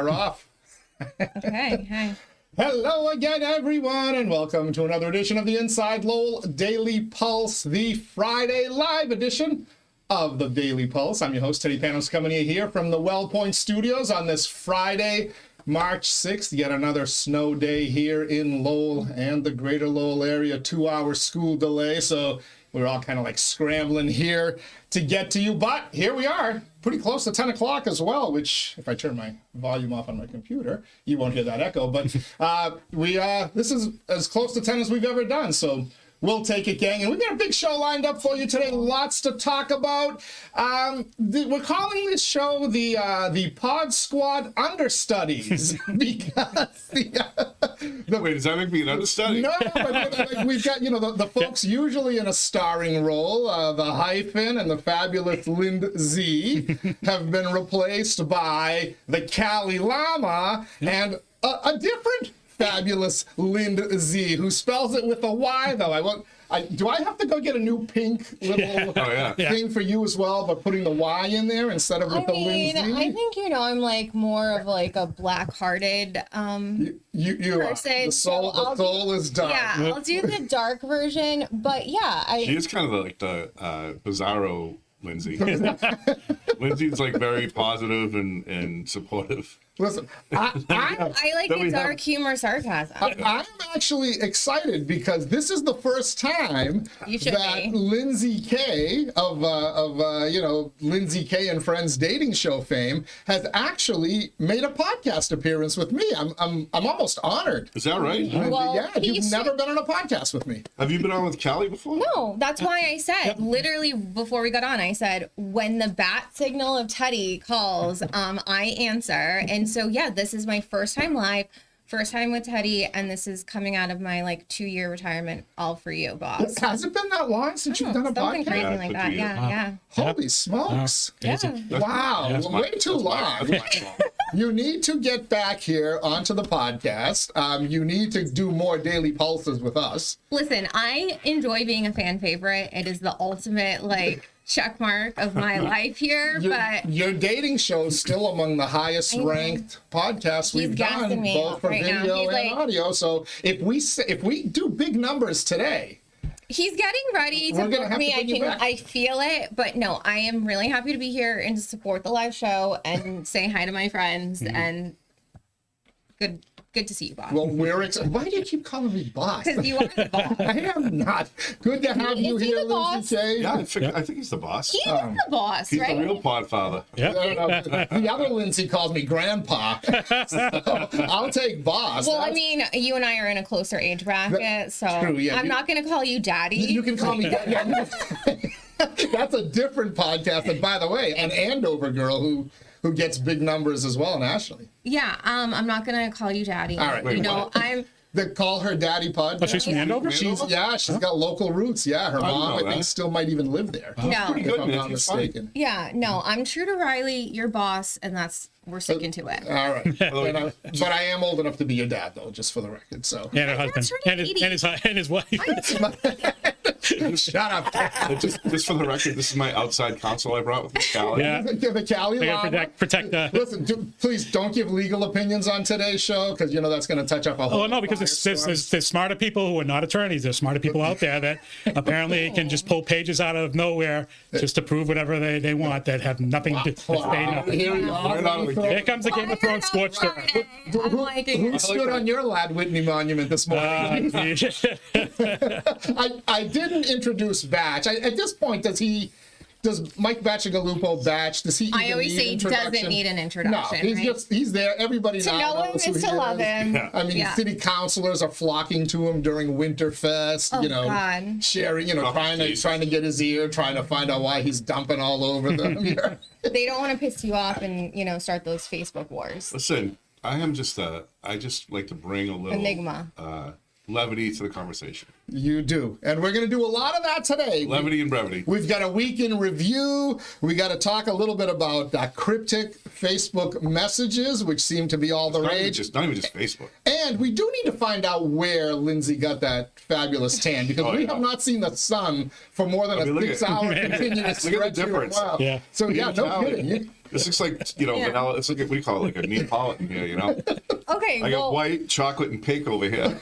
are off. Okay, hi. Hello again, everyone, and welcome to another edition of the Inside Lowell Daily Pulse, the Friday live edition of the Daily Pulse. I'm your host, Teddy Panos, coming to you here from the Well Point Studios on this Friday, March 6th, yet another snow day here in Lowell and the greater Lowell area, 2-hour school delay, so we're all kind of like scrambling here to get to you, but here we are, pretty close to 10 o'clock as well, which if I turn my volume off on my computer, you won't hear that echo, but this is as close to 10 as we've ever done, so we'll take it, gang. And we've got a big show lined up for you today. Lots to talk about. We're calling this show the Pod Squad Understudies because Wait, does that make me an understudy? No, but we've got, the folks usually in a starring role, the Hyphen and the fabulous Lindsay have been replaced by the Cali Llama and a different fabulous Lindsay, who spells it with a Y, though. Do I have to go get a new pink little thing for you as well, but putting the Y in there instead of with the Lindsay? I think, I'm like more of like a black-hearted you person. The soul is dark. Yeah, I'll do the dark version, but yeah. She is kind of like the bizarro Lindsay. Lindsay's like very positive and supportive. Listen, I like the dark humor sarcasm. I'm actually excited because this is the first time that Lindsay K of Lindsay K and Friends dating show fame has actually made a podcast appearance with me. I'm almost honored. Is that right? Well, yeah, you've never been on a podcast with me. Have you been on with Callie before? No, that's why I said, literally before we got on, I said, when the bat signal of Teddy calls, I answer. And so, yeah, this is my first time live, first time with Teddy, and this is coming out of my 2-year retirement, all for you, boss. Has it been that long since you've done a something podcast? crazy like that, yeah. Holy smokes. Yeah. Wow, way too long. You need to get back here onto the podcast. You need to do more daily pulses with us. Listen, I enjoy being a fan favorite. It is the ultimate, check mark of my life here, but your dating show is still among the highest ranked podcasts we've done, both for video and audio. So if we do big numbers today, he's getting ready to book me. I feel it, but no, I am really happy to be here and to support the live show and say hi to my friends and good to see you, boss. Well, why do you keep calling me boss? Because you are the boss. I am not. Good to have you here, Lindsay K. Yeah, I think he's the boss. He is the boss, he's right? He's the real podfather. Yeah. The other Lindsay calls me grandpa. So I'll take boss. Well, I mean, you and I are in a closer age bracket, so true, yeah. I'm not going to call you daddy. You can call me daddy. That's a different podcast. And by the way, an Andover girl who gets big numbers as well nationally. Yeah, I'm not gonna call you daddy. All right. They call her Daddy Pod. Oh, she's from Andover? She's got local roots. Yeah, her mom, I think, still might even live there. No. If I'm not mistaken. Yeah, no, I'm true to Riley, your boss, and we're sticking to it. All right. But I am old enough to be your dad, though, just for the record. So. And her husband. And his wife. Shut up. Just for the record, this is my outside counsel I brought with me, Callie. Yeah. The Cali Llama. Protect Listen, please don't give legal opinions on today's show, because that's going to touch up a whole. Oh no, because there's smarter people who are not attorneys. There's smarter people out there that apparently can just pull pages out of nowhere just to prove whatever they want that have nothing to say nothing. Here comes the Game of Thrones sports story. Who stood on your Lad Whitney monument this morning? I didn't introduce Batch. At this point, does Mike Bacigalupo Batch? Does he? I always say he doesn't need an introduction. No, he's there. Everybody to know him is to love him. Yeah. I mean, city councilors are flocking to him during Winterfest. God. Sharing, trying to get his ear, trying to find out why he's dumping all over them. They don't want to piss you off and start those Facebook wars. Listen, I just like to bring a little enigma. levity to the conversation. You do. And we're going to do a lot of that today. Levity and brevity. We've got a week in review. We got to talk a little bit about cryptic Facebook messages, which seem to be all the rage. Not even just Facebook. And we do need to find out where Lindsay got that fabulous tan, because we have not seen the sun for more than a 6-hour continuous stretch. Look at the difference. Wow. Yeah. So yeah, no kidding. This looks like, vanilla. It's like, what do you call it? Like a Neapolitan here, Okay. I got white, chocolate, and pink over here.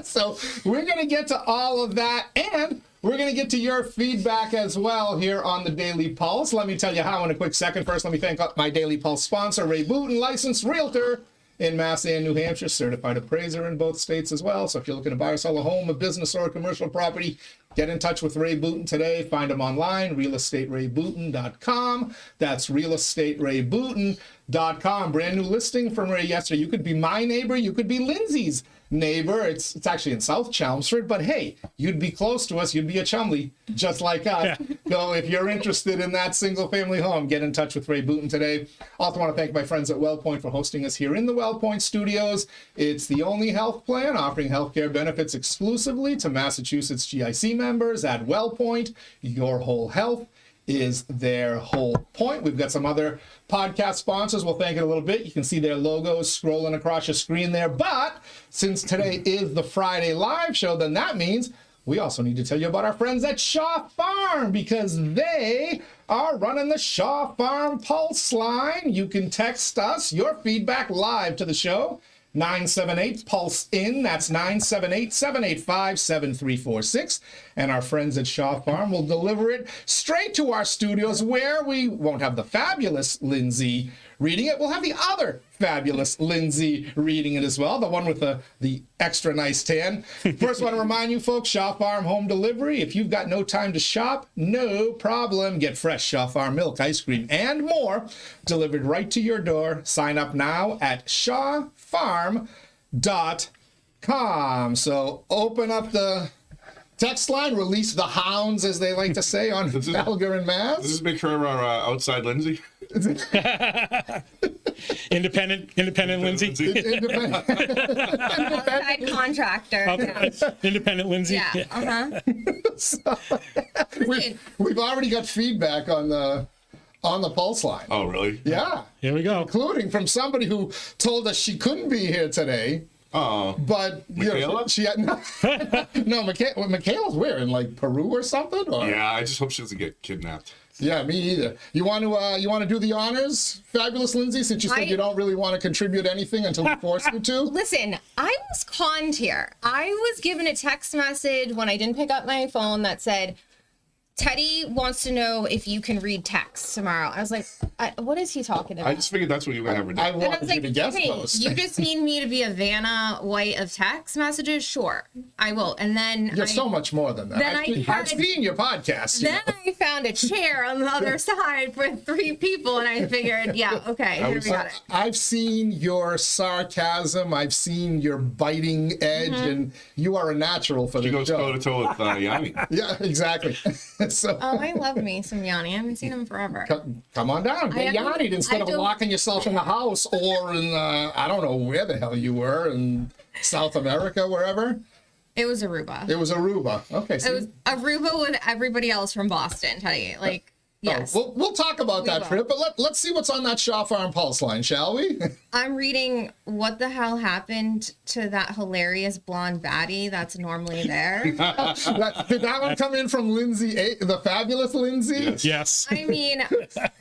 So we're going to get to all of that, and we're going to get to your feedback as well here on the Daily Pulse. Let me tell you how in a quick second. First, let me thank my Daily Pulse sponsor, Ray Booten, licensed realtor in Mass and New Hampshire, certified appraiser in both states as well. So if you're looking to buy or sell a home, a business, or a commercial property, get in touch with Ray Booten today. Find him online, realestaterayBooten.com. That's realestaterayBooten.com. Brand new listing from Ray yesterday. You could be my neighbor. You could be Lindsay's neighbor. It's actually in South Chelmsford, but hey, you'd be close to us. You'd be a chumley, just like us. Yeah. So if you're interested in that single family home, get in touch with Ray Booten today. Also want to thank my friends at WellPoint for hosting us here in the WellPoint studios. It's the only health plan offering healthcare benefits exclusively to Massachusetts GIC members at WellPoint. Your whole health is their whole point. We've got some other podcast sponsors. We'll thank it a little bit. You can see their logos scrolling across your screen there. But since today is the Friday live show, then that means we also need to tell you about our friends at Shaw Farm, because they are running the Shaw Farm Pulse line. You can text us your feedback live to the show. 978-PULSE-IN, that's 978-785-7346. And our friends at Shaw Farm will deliver it straight to our studios, where we won't have the fabulous Lindsay reading it. We'll have the other fabulous Lindsay reading it as well, the one with the extra nice tan. First, want to remind you folks, Shaw Farm home delivery. If you've got no time to shop, no problem. Get fresh Shaw Farm milk, ice cream, and more delivered right to your door. Sign up now at shawfarm.com. So open up the text line, release the hounds, as they like to say, on Valgar and Mass. Does this make her our outside Lindsay? Independent Lindsay. Outside contractor. Independent Lindsay. Yeah. So, we've already got feedback on the Pulse line. Oh, really? Yeah. Here we go. Including from somebody who told us she couldn't be here today. Oh. But Michaela? She had Michaela's where, in like Peru or something? Or? Yeah, I just hope she doesn't get kidnapped. Yeah, me either. You want to do the honors, fabulous Lindsay, since you said you don't really want to contribute anything until we force you to? Listen, I was conned here. I was given a text message when I didn't pick up my phone that said, Teddy wants to know if you can read text tomorrow. I was like, what is he talking about? I just figured that's what you were going to have her do. I And I wanted was you like, to guest okay, post. you just need me to be a Vanna White of text messages? Sure, I will. And then You're so much more than that. Then I've seen your podcast. Then I found a chair on the other side for 3 people, and I figured, yeah, okay, here we got it. I've seen your sarcasm. I've seen your biting edge, and you are a natural for She the goes show. toe-to-toe with Yanni. Yeah, exactly. So Oh, I love me some Yanni. I haven't seen him forever. come on down. Get Yanni'd instead of locking yourself in the house or in, I don't know where the hell you were, in South America, wherever. It was Aruba. It was Aruba. Okay. It was Aruba with everybody else from Boston, Teddy. Like, yes. We'll talk about that will. trip, but let's see what's on that Shaw Farm Pulse line, shall we? I'm reading what the hell happened to that hilarious blonde baddie that's normally there. Did that one come in from Lindsay, the fabulous Lindsay? Yes. I mean,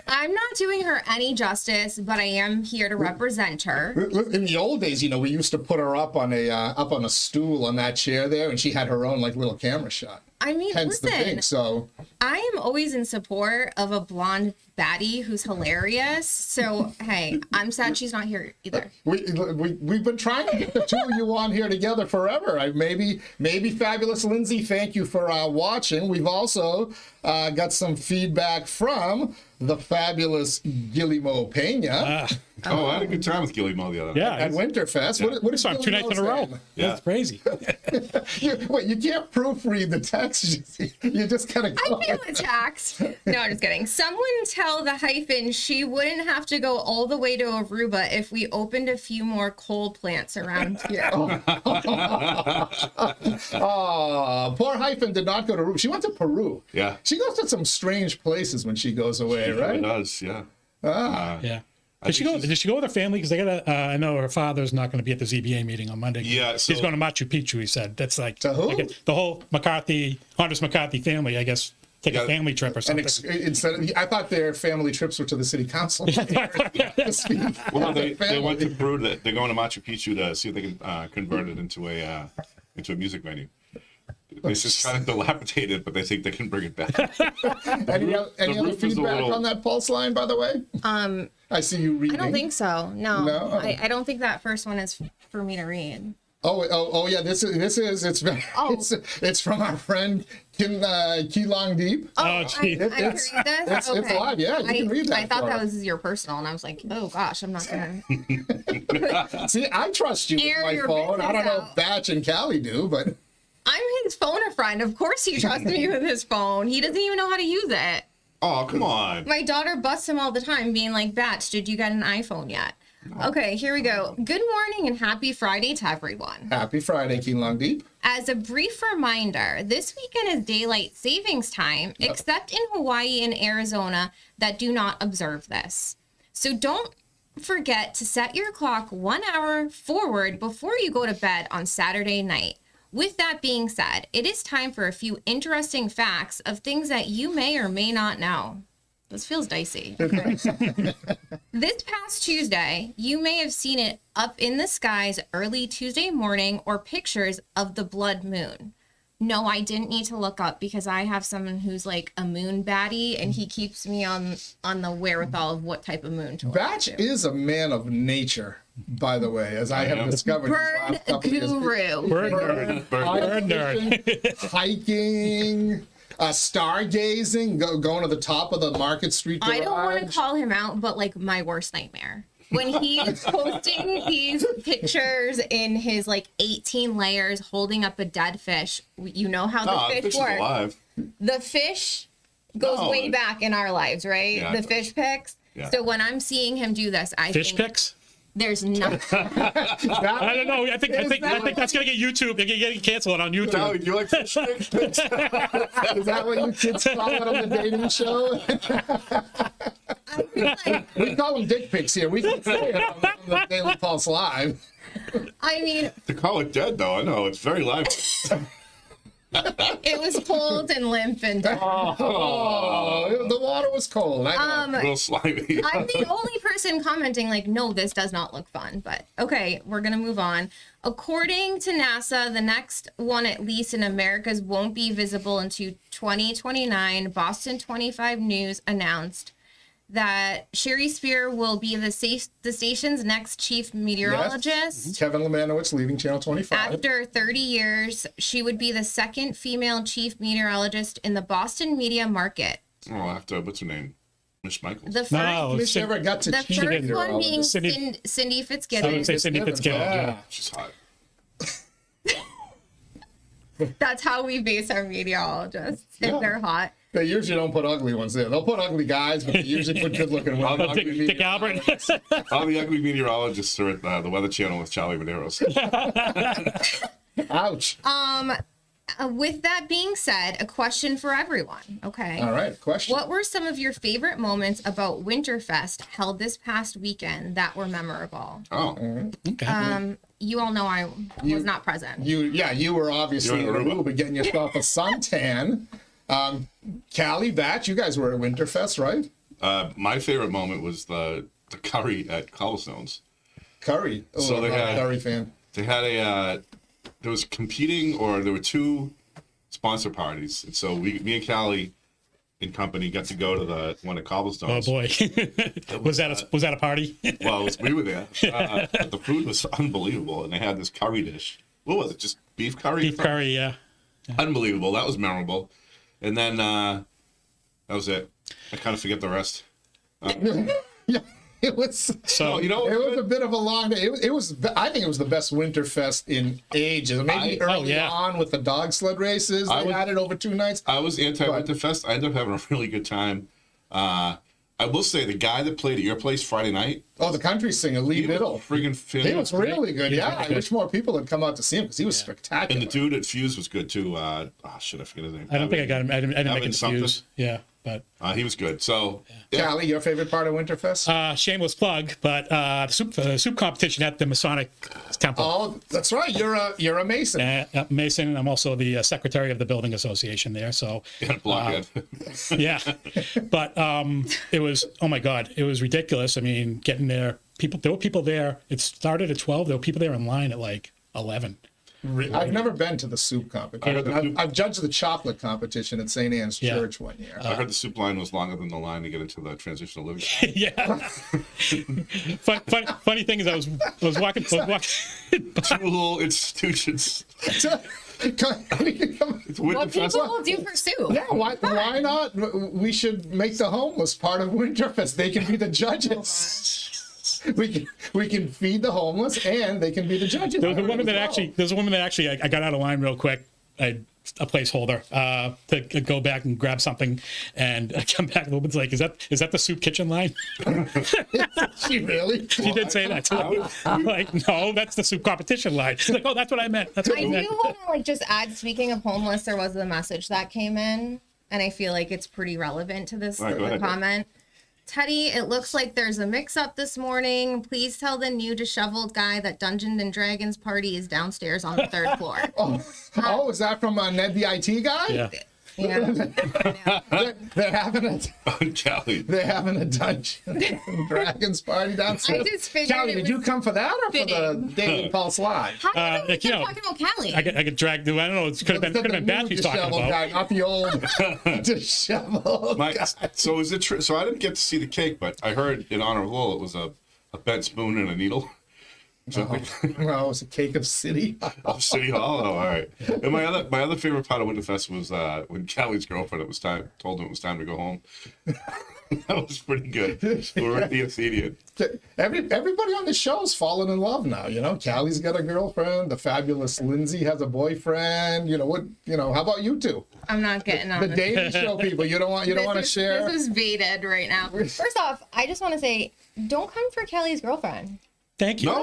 I'm not doing her any justice, but I am here to represent her. In the old days, we used to put her up on a stool on that chair there, and she had her own like little camera shot. I mean, Hence the listen, pink. So I am always in support of a blonde baddie who's hilarious. So, hey, I'm sad she's not here either. we've been trying to get the two of you on here together forever. Maybe fabulous Lindsay, thank you for watching. We've also got some feedback from the fabulous Guillermo Pena. Oh, I had a good time with Gilly Mo the other night. Yeah, At Winterfest. Yeah. What is saw him 2 nights in a row. Yeah. That's crazy. Wait, you can't proofread the text. You just kind of go. I feel attacked. No, I'm just kidding. Someone tell the hyphen she wouldn't have to go all the way to Aruba if we opened a few more coal plants around here. Oh, poor hyphen did not go to Peru. She went to Peru. Yeah. She goes to some strange places when she goes away, She really right? does, yeah. Yeah. Did she go with her family? Because they got I know her father's not going to be at the ZBA meeting on Monday. Yeah, He's going to Machu Picchu, he said. That's like To who? I guess the whole Honduras McCarthy family, I guess, take Yeah. a family trip or And something. I thought their family trips were to the city council. To speak Well, as a they went to family. Peru. They're going to Machu Picchu to see if they can convert it into a music venue. It's just kind of dilapidated, but they think they can bring it back. Any other roof is a feedback little- on that pulse line, by the way? I see you reading. I don't think so. No, No? I don't think that first one is for me to read. Oh yeah. It's Oh. it's from our friend 𝐂𝐲𝐽. Oh, gee. I can read this. It's live. Yeah, you can read that. I thought for that us. was your personal, and I was like, oh gosh, I'm not gonna. See, I trust you Air with my your phone. I don't business know out. if Batch and Callie do, but I'm his phone a friend. Of course, he trusts me with his phone. He doesn't even know how to use it. Oh, come on. My daughter busts him all the time, being like, "Batch, did you get an iPhone yet?" Okay, here we go. Good morning and happy Friday to everyone. happy Friday, 𝐂𝐲𝐽. As a brief reminder, this weekend is daylight savings time, except in Hawaii and Arizona that do not observe this. So don't forget to set your clock 1 hour forward before you go to bed on Saturday night. With that being said, it is time for a few interesting facts of things that you may or may not know. This feels dicey. This past Tuesday, you may have seen it up in the skies early Tuesday morning or pictures of the blood moon. No, I didn't need to look up because I have someone who's like a moon baddie and he keeps me on the wherewithal of what type of moon to look Batch to. is a man of nature, by the way, as I have am. discovered. these Bird last couple of years. guru. Bird nerd. Bird nerd. Hiking, stargazing, going to the top of the Market Street garage. I don't want to call him out, but like my worst nightmare. When he's posting these pictures in his like 18 layers holding up a dead fish, you know how the No, fish fish is works. alive. The fish goes No, way back in our lives, right? Yeah, the it fish pics. Yeah. So when I'm seeing him do this, I Fish think pics? there's nothing. I don't know. I think that's gonna get YouTube. They're gonna get canceled on YouTube. Sally, do you like fish sticks? Is that what you kids call it on the dating show? I feel like, We call them dick pics here. We can say it on the Daily Pulse Live. I mean, To call it dead, though, I know it's very lively. it was cold and limp and dead. Oh, the water was cold. I know. A little slimy. I'm the only person commenting like, no, this does not look fun. But okay, we're gonna move on. According to NASA, the next one, at least in Americas, won't be visible until 2029. Boston 25 News announced that Sherry Spear will be the station's next chief meteorologist. Kevin Lemanowitz leaving Channel 25. After 30 years, she would be the second female chief meteorologist in the Boston media market. Oh, after, what's her name? Miss Michaels. The first, No, Miss never got to the chief first one meteorologist. being Cindy- Cindy I would Fitzgibbon. say Cindy Fitzgerald. Yeah. She's hot. That's how we base our meteorologists. If they're hot. They usually don't put ugly ones there. They'll put ugly guys, but they usually put good-looking ones. Dick Albert. All the ugly meteorologists are at the Weather Channel with Charlie Medeiros. Ouch. With that being said, a question for everyone. Okay. All right, question. What were some of your favorite moments about Winterfest held this past weekend that were memorable? Oh, Okay. You all know I was not present. You were obviously in You were in Aruba. Aruba getting yourself a suntan. Callie, Batch, you guys were at Winterfest, right? my favorite moment was the curry at Cobblestones. Curry. Oh, So I'm they not a had- Curry fan. They had there was competing, or there were two sponsor parties. And so me and Callie and company got to go to the one at Oh Cobblestones. boy. was that a party? Well, we were there. But the food was unbelievable. And they had this curry dish. What was it? Just beef curry? Beef curry, yeah. Unbelievable. That was memorable. And then that was it. I kind of forget the rest. Yeah. It was So you know, it was a bit of a long day. It was. I think it was the best Winterfest in ages. Maybe early on with the dog sled races. They had it over 2 nights. I was anti-Winterfest. I ended up having a really good time. I will say the guy that played at your place Friday night. Oh, the country singer Lee Biddle. Friggin' fantastic. He was really good. Yeah, I wish more people had come out to see him because he was spectacular. And the dude at Fuse was good too. Shit, I forget his name. I don't think I got him. I didn't make it something. Fuse. Yeah, but He was good. So, Callie, your favorite part of Winterfest? shameless plug, but the soup competition at the Masonic Temple. Oh, that's right. You're a Mason. Mason, and I'm also the secretary of the building association there. So blockhead. yeah, but it was, oh my God, it was ridiculous. I mean, getting there, there were people there. It started at 12. There were people there in line at like 11. I've never been to the soup competition. I've judged the chocolate competition at St. Anne's Church one year. I heard the soup line was longer than the line to get into the transitional living. Yeah. Funny thing is, I was walking. Two little institutions. It's What people will do for soup. Yeah, why not? We should make the homeless part of Winterfest. They can be the judges. We can feed the homeless, and they can be the judges. There's a woman that actually I got out of line real quick. A placeholder to go back and grab something, and I come back. The woman's like, "Is that the soup kitchen line?" She really? She did say that. I'm like, no, that's the soup competition line. She's like, oh, that's what I meant. That's what I I meant. do want to just add. Speaking of homeless, there was a message that came in, and I feel like it's pretty relevant to this comment. Teddy, it looks like there's a mix-up this morning. Please tell the new disheveled guy that Dungeons and Dragons party is downstairs on the 3rd floor. Oh, is that from Ned the IT guy? Yeah. They're having a Dungeons and Dragons party downstairs. I just figured Callie, did you come for that or for the Daily Pulse Live? How do you know we're talking about Callie? I get dragged. I don't know. It could have been bad. She's talking about. Guy, not the old disheveled guy. So is it true? So I didn't get to see the cake, but I heard in honor of Lowell, it was a bent spoon and a needle. Well, it was a cake of City. Of City Hall. Oh, all right. And my other favorite part of Winterfest was when Callie's girlfriend told him it was time to go home. That was pretty good. We're at the Athenian. Everybody on the show's fallen in love now. You know, Callie's got a girlfriend. The fabulous Lindsay has a boyfriend. You know what? You know, how about you two? I'm not getting on The this. Daily Show people. You don't want to share. This is baited right now. First off, I just want to say, don't come for Kelly's girlfriend. Thank you. No,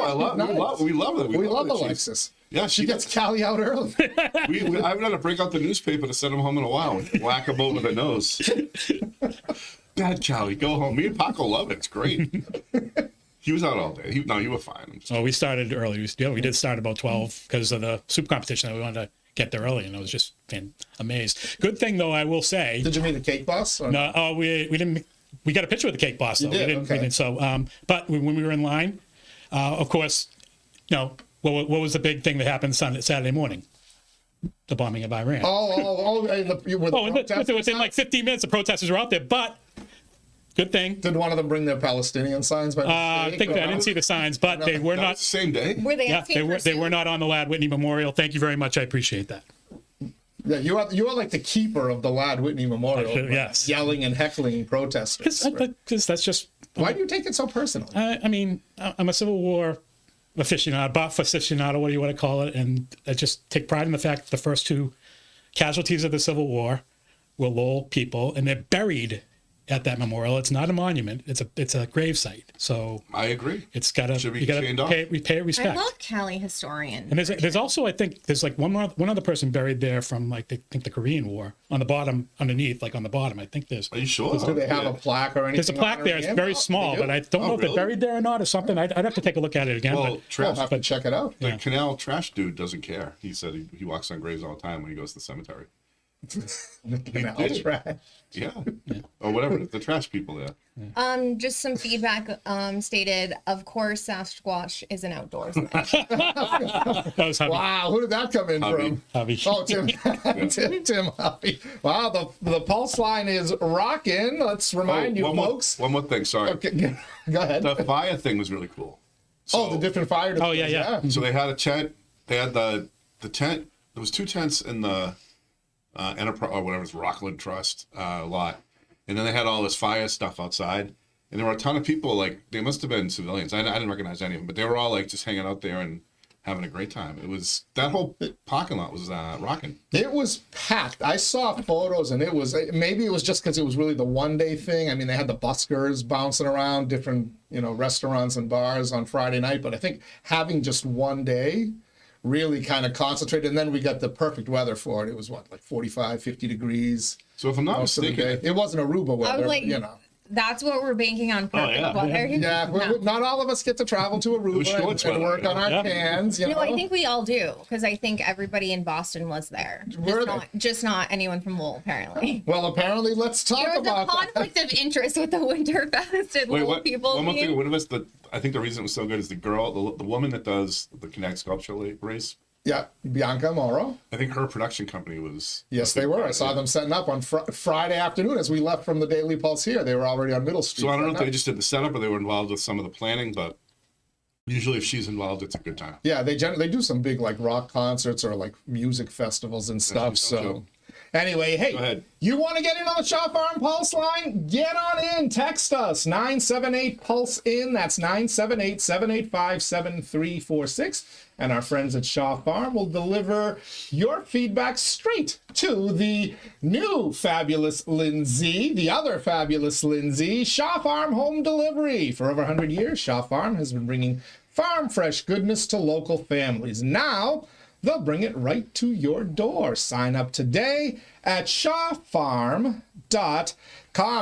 we love it. We love Alexis. Yeah, she gets Callie out early. I haven't had to break out the newspaper to send him home in a while and whack him over the nose. Bad Callie, go home. Me and Paco love it. It's great. He was out all day. You were fine. Oh, we started early. We did start about 12 because of the soup competition. We wanted to get there early, and I was just amazed. Good thing, though, I will say. Did you meet the cake boss? Or? No, we didn't. We got a picture with the cake boss, though. You did? We didn't. So, but when we were in line, of course, what was the big thing that happened Saturday morning? The bombing of Iran. Within like 15 minutes, the protesters were out there. But good thing. Did one of them bring their Palestinian signs? I didn't see the signs, but they were not. The same day. Were they? Yeah, they were not on the Lad Whitney Memorial. Thank you very much. I appreciate that. Yeah, you are like the keeper of the Lad Whitney Memorial. Yes. Yelling and heckling protesters. Because that's just. Why do you take it so personally? I mean, I'm a Civil War aficionado, buff aficionado, what do you want to call it? And I just take pride in the fact that the first 2 casualties of the Civil War were Lowell people, and they're buried at that memorial. It's not a monument; it's a grave site. So I agree. It's got to pay respect. I love Callie historian. And there's also, I think there's like one other person buried there from like the Korean War on the bottom underneath, like on the bottom. I think there's. Are you sure? Do they have a plaque or anything? There's a plaque there. It's very small, but I don't know if they're buried there or not or something. I'd have to take a look at it again. Well, I'll have to check it out. The canal trash dude doesn't care. He said he walks on graves all the time when he goes to the cemetery. The canal trash. Yeah. Or whatever. The trash people there. Just some feedback stated, of course, Sasquatch is an outdoorsman. That was Hubby. Wow, who did that come in from? Hubby. Oh, Tim Hubby. Wow, the pulse line is rocking. Let's remind you, folks. One more thing, sorry. Okay, go ahead. The fire thing was really cool. So, the different fire. Oh, yeah. So they had a tent. They had the tent. There was 2 tents in the Enterprise or whatever it's Rockland Trust lot, and then they had all this fire stuff outside. And there were a ton of people, like, they must have been civilians. I didn't recognize any of them, but they were all, like, just hanging out there and having a great time. It was, that whole parking lot was rocking. It was packed. I saw photos, and it was, maybe it was just because it was really the one-day thing. I mean, they had the buskers bouncing around different, restaurants and bars on Friday night, but I think having just one day really kind of concentrated, and then we got the perfect weather for it. It was, like 45, 50 degrees. So if I'm not most of the mistaken, day. It wasn't Aruba weather, I was like, but, that's what we're banking on. Perfect yeah. weather. Yeah, No. not all of us get to travel to Aruba shorts and work weather, on our cans. No, I think we all do, because I think everybody in Boston was there. Were Just not anyone from Lowell, apparently. Well, apparently, let's talk There was a about that. conflict of interest with the Winterfest and wait, Lowell what? people. One more thing, being- what was I think the reason it was so good is the girl, the woman that does the Connect sculpture race. Yeah, Bianca Moro. I think her production company was. Yes, they were. I saw them setting up on Friday afternoon as we left from the Daily Pulse here. They were already on Middle Street. So I don't know if setting they up. just did the setup or they were involved with some of the planning, but usually if she's involved, it's a good time. Yeah, they do some big like rock concerts or like music festivals and stuff. So anyway, hey, Go ahead. You want to get in on the Shaw Farm Pulse line? Get on in. Text us 978-PULSE-IN. That's 978-785-7346. And our friends at Shaw Farm will deliver your feedback straight to the new fabulous Lindsay, the other fabulous Lindsay, Shaw Farm Home Delivery. For over 100 years, Shaw Farm has been bringing farm fresh goodness to local families. Now, they'll bring it right to your door. Sign up today at shawfarm.com.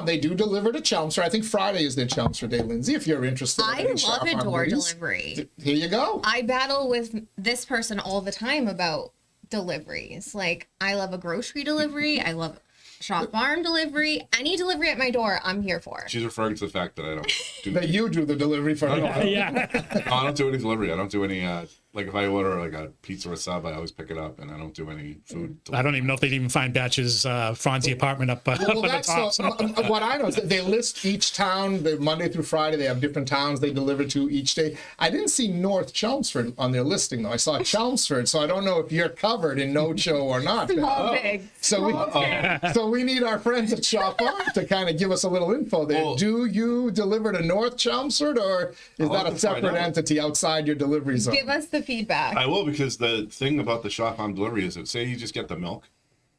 They do deliver to Chelmsford. I think Friday is their Chelmsford Day, Lindsay, if you're interested. in I any Shaw love a Farm door goodies. delivery. Here you go. I battle with this person all the time about deliveries. Like, I love a grocery delivery. I love Shaw Farm delivery. Any delivery at my door, I'm here for. She's referring to the fact that I don't do. That you do the delivery for her. Yeah. No, I don't do any delivery. I don't do any. Like if I order like a pizza or a sub, I always pick it up, and I don't do any food. I don't even know if they'd even find batches from the apartment up Well, at the that's top. So. what I know is that they list each town, Monday through Friday. They have different towns they deliver to each day. I didn't see North Chelmsford on their listing, though. I saw Chelmsford, so I don't know if you're covered in no show or not. Small, big. So we need our friends at Shaw Farm to kind of give us a little info there. Well, Do you deliver to North Chelmsford, or is I'll that have a to find separate out. entity outside your delivery zone? Give us the feedback. I will, because the thing about the Shaw Farm delivery is that say you just get the milk,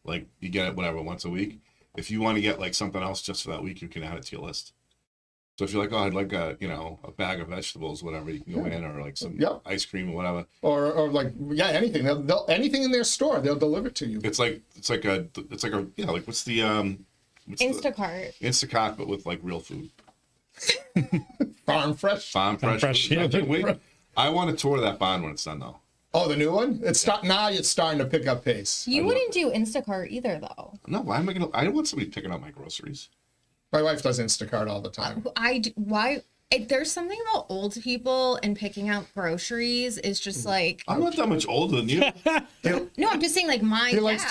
like you get it whatever once a week. If you want to get like something else just for that week, you can add it to your list. So if you're like, oh, I'd like a a bag of vegetables, whatever, you can go in, or like some Yep. ice cream or whatever. Or like anything. They'll anything in their store, they'll deliver to you. It's like a like what's the Instacart. Instacart, but with like real food. Farm fresh. Farm fresh. fresh, food. yeah. I can't wait. I want to tour that barn when it's done though. Oh, the new one? Now it's starting to pick up pace. You wouldn't do Instacart either, though. No, why am I gonna? I want somebody picking up my groceries. My wife does Instacart all the time. Why? There's something about old people and picking out groceries is just like. I'm not that much older than you. No, I'm just saying, like, my He dad. likes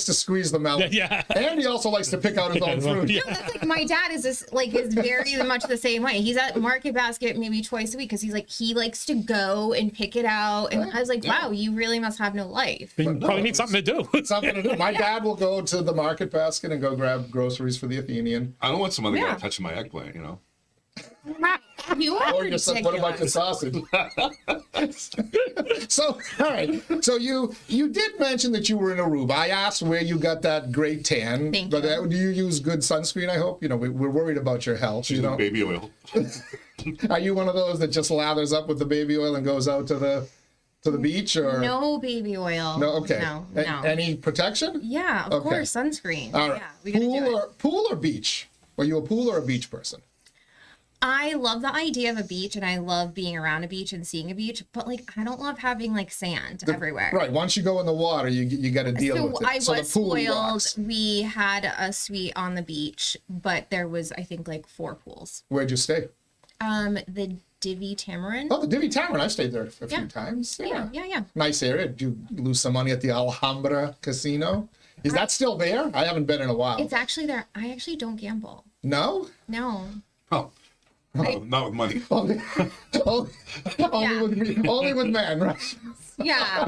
to squeeze the melon. Yeah. And he also likes to pick out his own fruit. Yeah. No, that's like my dad is very much the same way. He's at Market Basket maybe twice a week because he likes to go and pick it out. And I was like, wow, you really must have no life. You probably need something to do. Something to do. My dad will go to the Market Basket and go grab groceries for the Athenian. I don't want some other Yeah. guy touching my eggplant, You are Or just what about your ridiculous. sausage? So, all right. So you did mention that you were in Aruba. I asked where you got that great tan. Thank but you. Do you use good sunscreen? I hope. We're worried about your health. She's with baby oil. Are you one of those that just lathers up with the baby oil and goes out to the beach, or No baby oil. No, okay. No. Any protection? Yeah, of Okay. course, sunscreen. All right. Yeah, we gotta do it. Pool or beach? Are you a pool or a beach person? I love the idea of a beach and I love being around a beach and seeing a beach, but like I don't love having like sand everywhere. Right. Once you go in the water, you got to deal So with it. I So the was pool spoiled. rocks. We had a suite on the beach, but there was I think like 4 pools. Where'd you stay? The Divvy Tamarind. Oh, the Divvy Tavern. I stayed there a few Yeah. times. Yeah. Nice area. Did you lose some money at the Alhambra Casino? Is that still there? I haven't been in a while. It's actually there. I actually don't gamble. No? No. Oh, not with money. Only with me. Only with men, right? Yeah.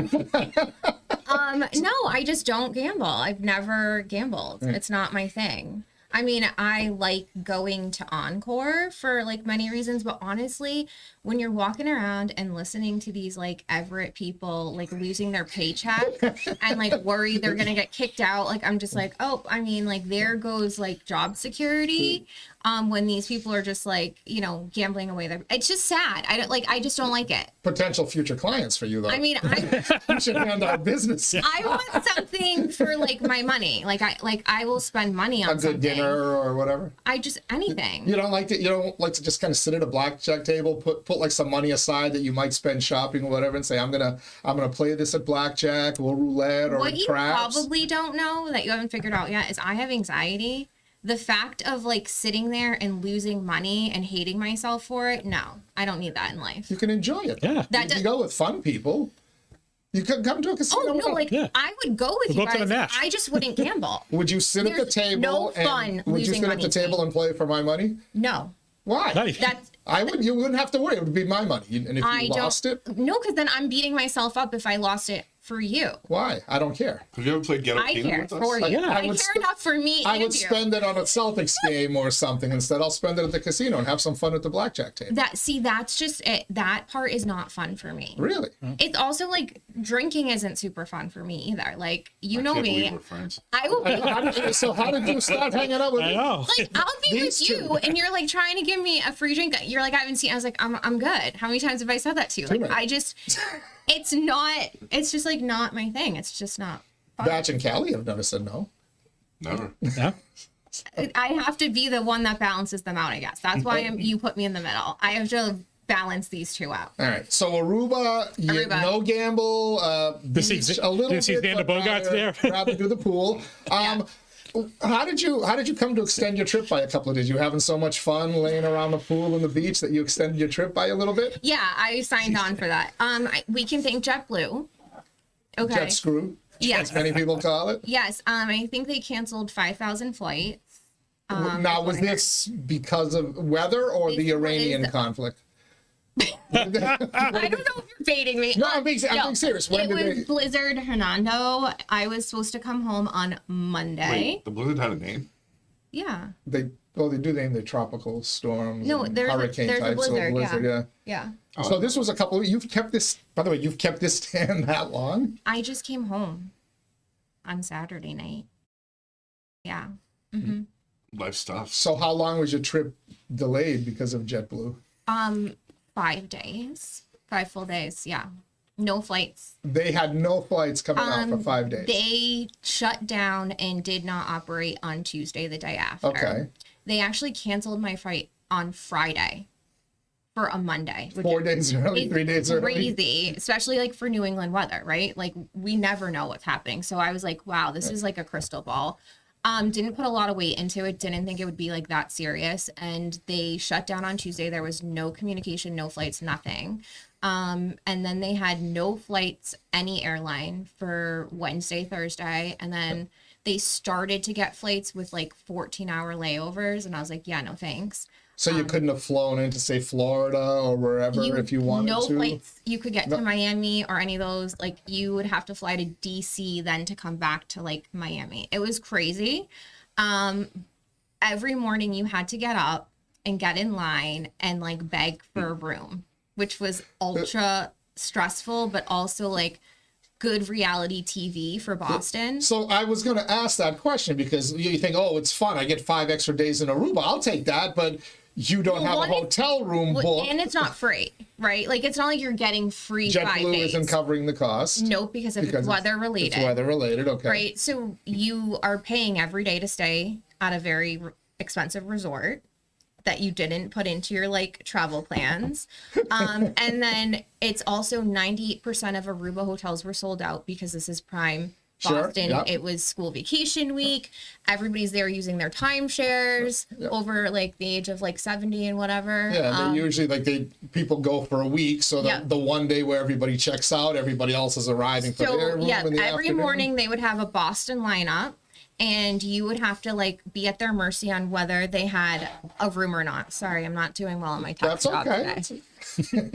No, I just don't gamble. I've never gambled. It's not my thing. I mean, I like going to Encore for like many reasons, but honestly, when you're walking around and listening to these like Everett people like losing their paycheck and like worry they're gonna get kicked out, like I'm just like, oh, I mean, like there goes like job security. When these people are just like, you know, gambling away their, it's just sad. I just don't like it. Potential future clients for you, though. I mean, You should handle our business. I want something for like my money. I will spend money on A good something. dinner or whatever. Anything. You don't like to just kind of sit at a blackjack table, put like some money aside that you might spend shopping or whatever, and say, I'm gonna play this at blackjack or roulette or What you craps. probably don't know that you haven't figured out yet is I have anxiety. The fact of like sitting there and losing money and hating myself for it, no, I don't need that in life. You can enjoy it. Yeah. You go with fun people. You could come to a casino. Oh no, like Yeah. I would go with We'll you go to the guys. match. I just wouldn't gamble. Would you sit at the There's table? no and fun would you losing sit at money the to table me. and play for my money? No, Why? that's You wouldn't have to worry. It would be my money. And if you lost it, no, because then I'm beating myself up if I lost it for you. why? I don't care. Have you ever played Get Up I Kingdom care with us? for you. Yeah. I I would care enough for me I and would you. spend it on a Celtics game or something instead. I'll spend it at the casino and have some fun at the blackjack table. That's just it. That part is not fun for me. Really? It's also like drinking isn't super fun for me either. Like you know Can't believe me, we're friends. I will be So how did you start hanging out with I me? know. like I'll be These with you and you're like trying to give me a free drink. You're like I haven't seen. I was like I'm good. How many times have I said that to you? Like many. it's just like not my thing. It's just not fun. Batch and Callie have never said no. Never. Yeah. I have to be the one that balances them out. I guess that's why you put me in the middle. I have to balance these two out. All right. So Aruba, Aruba. no gamble. This Beach is- a little this is bit, Xander but Bogaerts rather, there. rather do the pool. How did you come to extend your trip by a couple of days? You having so much fun laying around the pool and the beach that you extended your trip by a little bit? Yeah, I signed on for that. We can thank JetBlue. Okay. Jet screw, Yes. as many people call it. Yes. I think they canceled 5,000 flights. Now, was this because of weather or This the Iranian was- conflict? I don't know if you're baiting me. No, I'm being serious. When it did was they? Blizzard Hernando. I was supposed to come home on Monday. Wait, the blizzard had a name? Yeah. They do name the tropical storms. No, and there's hurricane a types. blizzard. Yeah. Yeah. So this was a couple. You've kept this. By the way, you've kept this stand that long. I just came home on Saturday night. Yeah. Life stuff. So how long was your trip delayed because of JetBlue? 5 days. 5 full days. Yeah. No flights. They had no flights coming out for 5 days. They shut down and did not operate on Tuesday, the day after. Okay. They actually canceled my flight on Friday for a Monday. Which 4 days early, is 3 days early. crazy, especially like for New England weather, right? Like we never know what's happening. So I was like, wow, this is like a crystal ball. Didn't put a lot of weight into it. Didn't think it would be like that serious. And they shut down on Tuesday. There was no communication, no flights, nothing. And then they had no flights, any airline for Wednesday, Thursday. And then they started to get flights with like 14-hour layovers. And I was like, yeah, no thanks. So you couldn't have flown into, say, Florida or wherever if you wanted no to? No flights you could get to Miami or any of those. Like, you would have to fly to D.C. then to come back to, like, Miami. It was crazy. Every morning you had to get up and get in line and, like, beg for a room, which was ultra stressful, but also, like, good reality TV for Boston. So I was going to ask that question because you think, oh, it's fun. I get 5 extra days in Aruba. I'll take that. But you don't have a hotel room booked. And it's not free, right? Like, it's not like you're getting free 5 JetBlue days. isn't covering the cost. Nope, because it's weather related. It's weather related, okay. Right. So you are paying every day to stay at a very expensive resort that you didn't put into your like travel plans. And then it's also 98% of Aruba hotels were sold out because this is prime Boston. Sure, yep. It was school vacation week. Everybody's there using their timeshares over like the age of like 70 and whatever. Yeah, and they usually people go for a week, so that the one day where everybody checks out, everybody else is arriving for their room in the every afternoon. morning they would have a Boston lineup. and you would have to like be at their mercy on whether they had a room or not. Sorry, I'm not doing well on my tech That's job okay. today.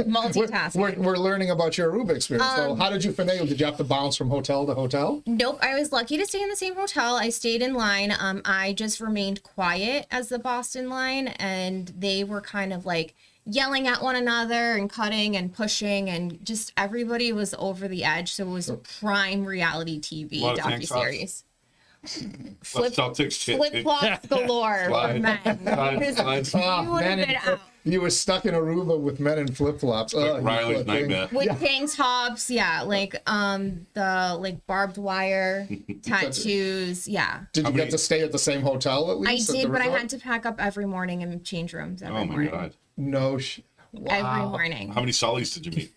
Multitasking. We're learning about your Aruba experience. So how did you finagle? Did you have to bounce from hotel to hotel? Nope, I was lucky to stay in the same hotel. I stayed in line. I just remained quiet as the Boston line, and they were kind of like yelling at one another and cutting and pushing, and just everybody was over the edge. So it was prime reality TV lot of tank tops. docuseries. Flip Flip-flops galore for men. Because you would have been out. You were stuck in Aruba with men in flip-flops. Like Riley's nightmare. With tank tops, yeah, like the like barbed wire tattoos, yeah. Did you get to stay at the same hotel at I least? did, but I had to pack up every morning and change rooms every Oh my morning. God. No. Every morning. How many Sullys did you meet?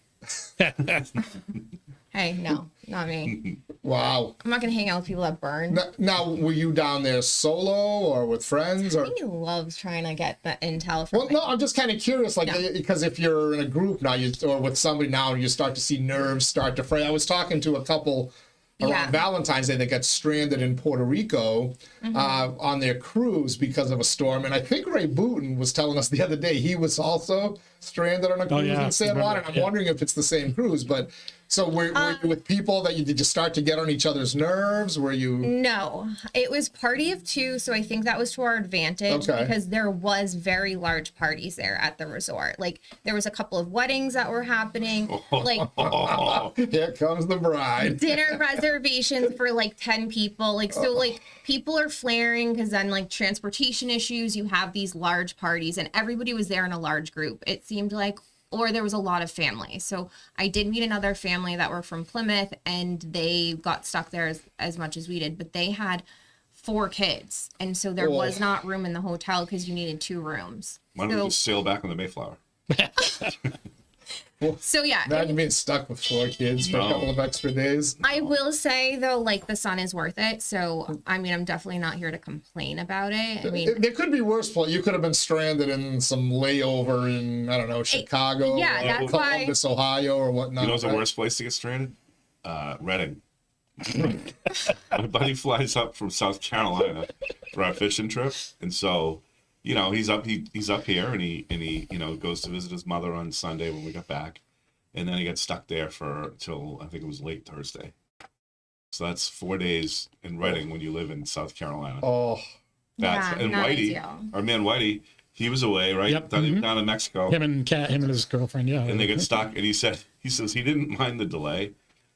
Hey, no, not me. Wow. I'm not gonna hang out with people that burn. Now, were you down there solo or with friends? Or He loves trying to get the intel from well, no, I'm just kind of curious, like because if you're in a group now, or with somebody now, you start to see nerves start to fray. I was talking to a couple around Valentine's Day that got stranded in Puerto Rico on their cruise because of a storm, and I think Ray Booten was telling us the other day he was also stranded on a cruise in San Juan. And I'm wondering if it's the same cruise, but. So were you with people that did you start to get on each other's nerves? Were you? No, it was party of two, so I think that was to our advantage because there was very large parties there at the resort. Like there was a couple of weddings that were happening. Like Here comes the bride. Dinner reservations for like 10 people. Like so, like people are flaring because then like transportation issues. You have these large parties, and everybody was there in a large group. It seemed like. Or there was a lot of families. So I did meet another family that were from Plymouth, and they got stuck there as much as we did. But they had 4 kids, and so there was not room in the hotel because you needed 2 rooms. Why don't we just sail back on the Mayflower? So yeah. Imagine being stuck with 4 kids for a couple of extra days. I will say though, like the sun is worth it. So I mean, I'm definitely not here to complain about it. I mean, there could be worse. You could have been stranded in some layover in I don't know Chicago, that's Columbus, Ohio, or whatnot. You know what's the worst place to get stranded? Reading. My buddy flies up from South Carolina for our fishing trip, and so. You know, he's up here, and he goes to visit his mother on Sunday when we got back, and then he got stuck there till I think it was late Thursday. So that's 4 days in Reading when you live in South Carolina. Oh, and Whitey, our man Whitey, he was away, right? Yep. Down in Mexico. Him and his girlfriend, yeah. And they get stuck, and he says he didn't mind the delay.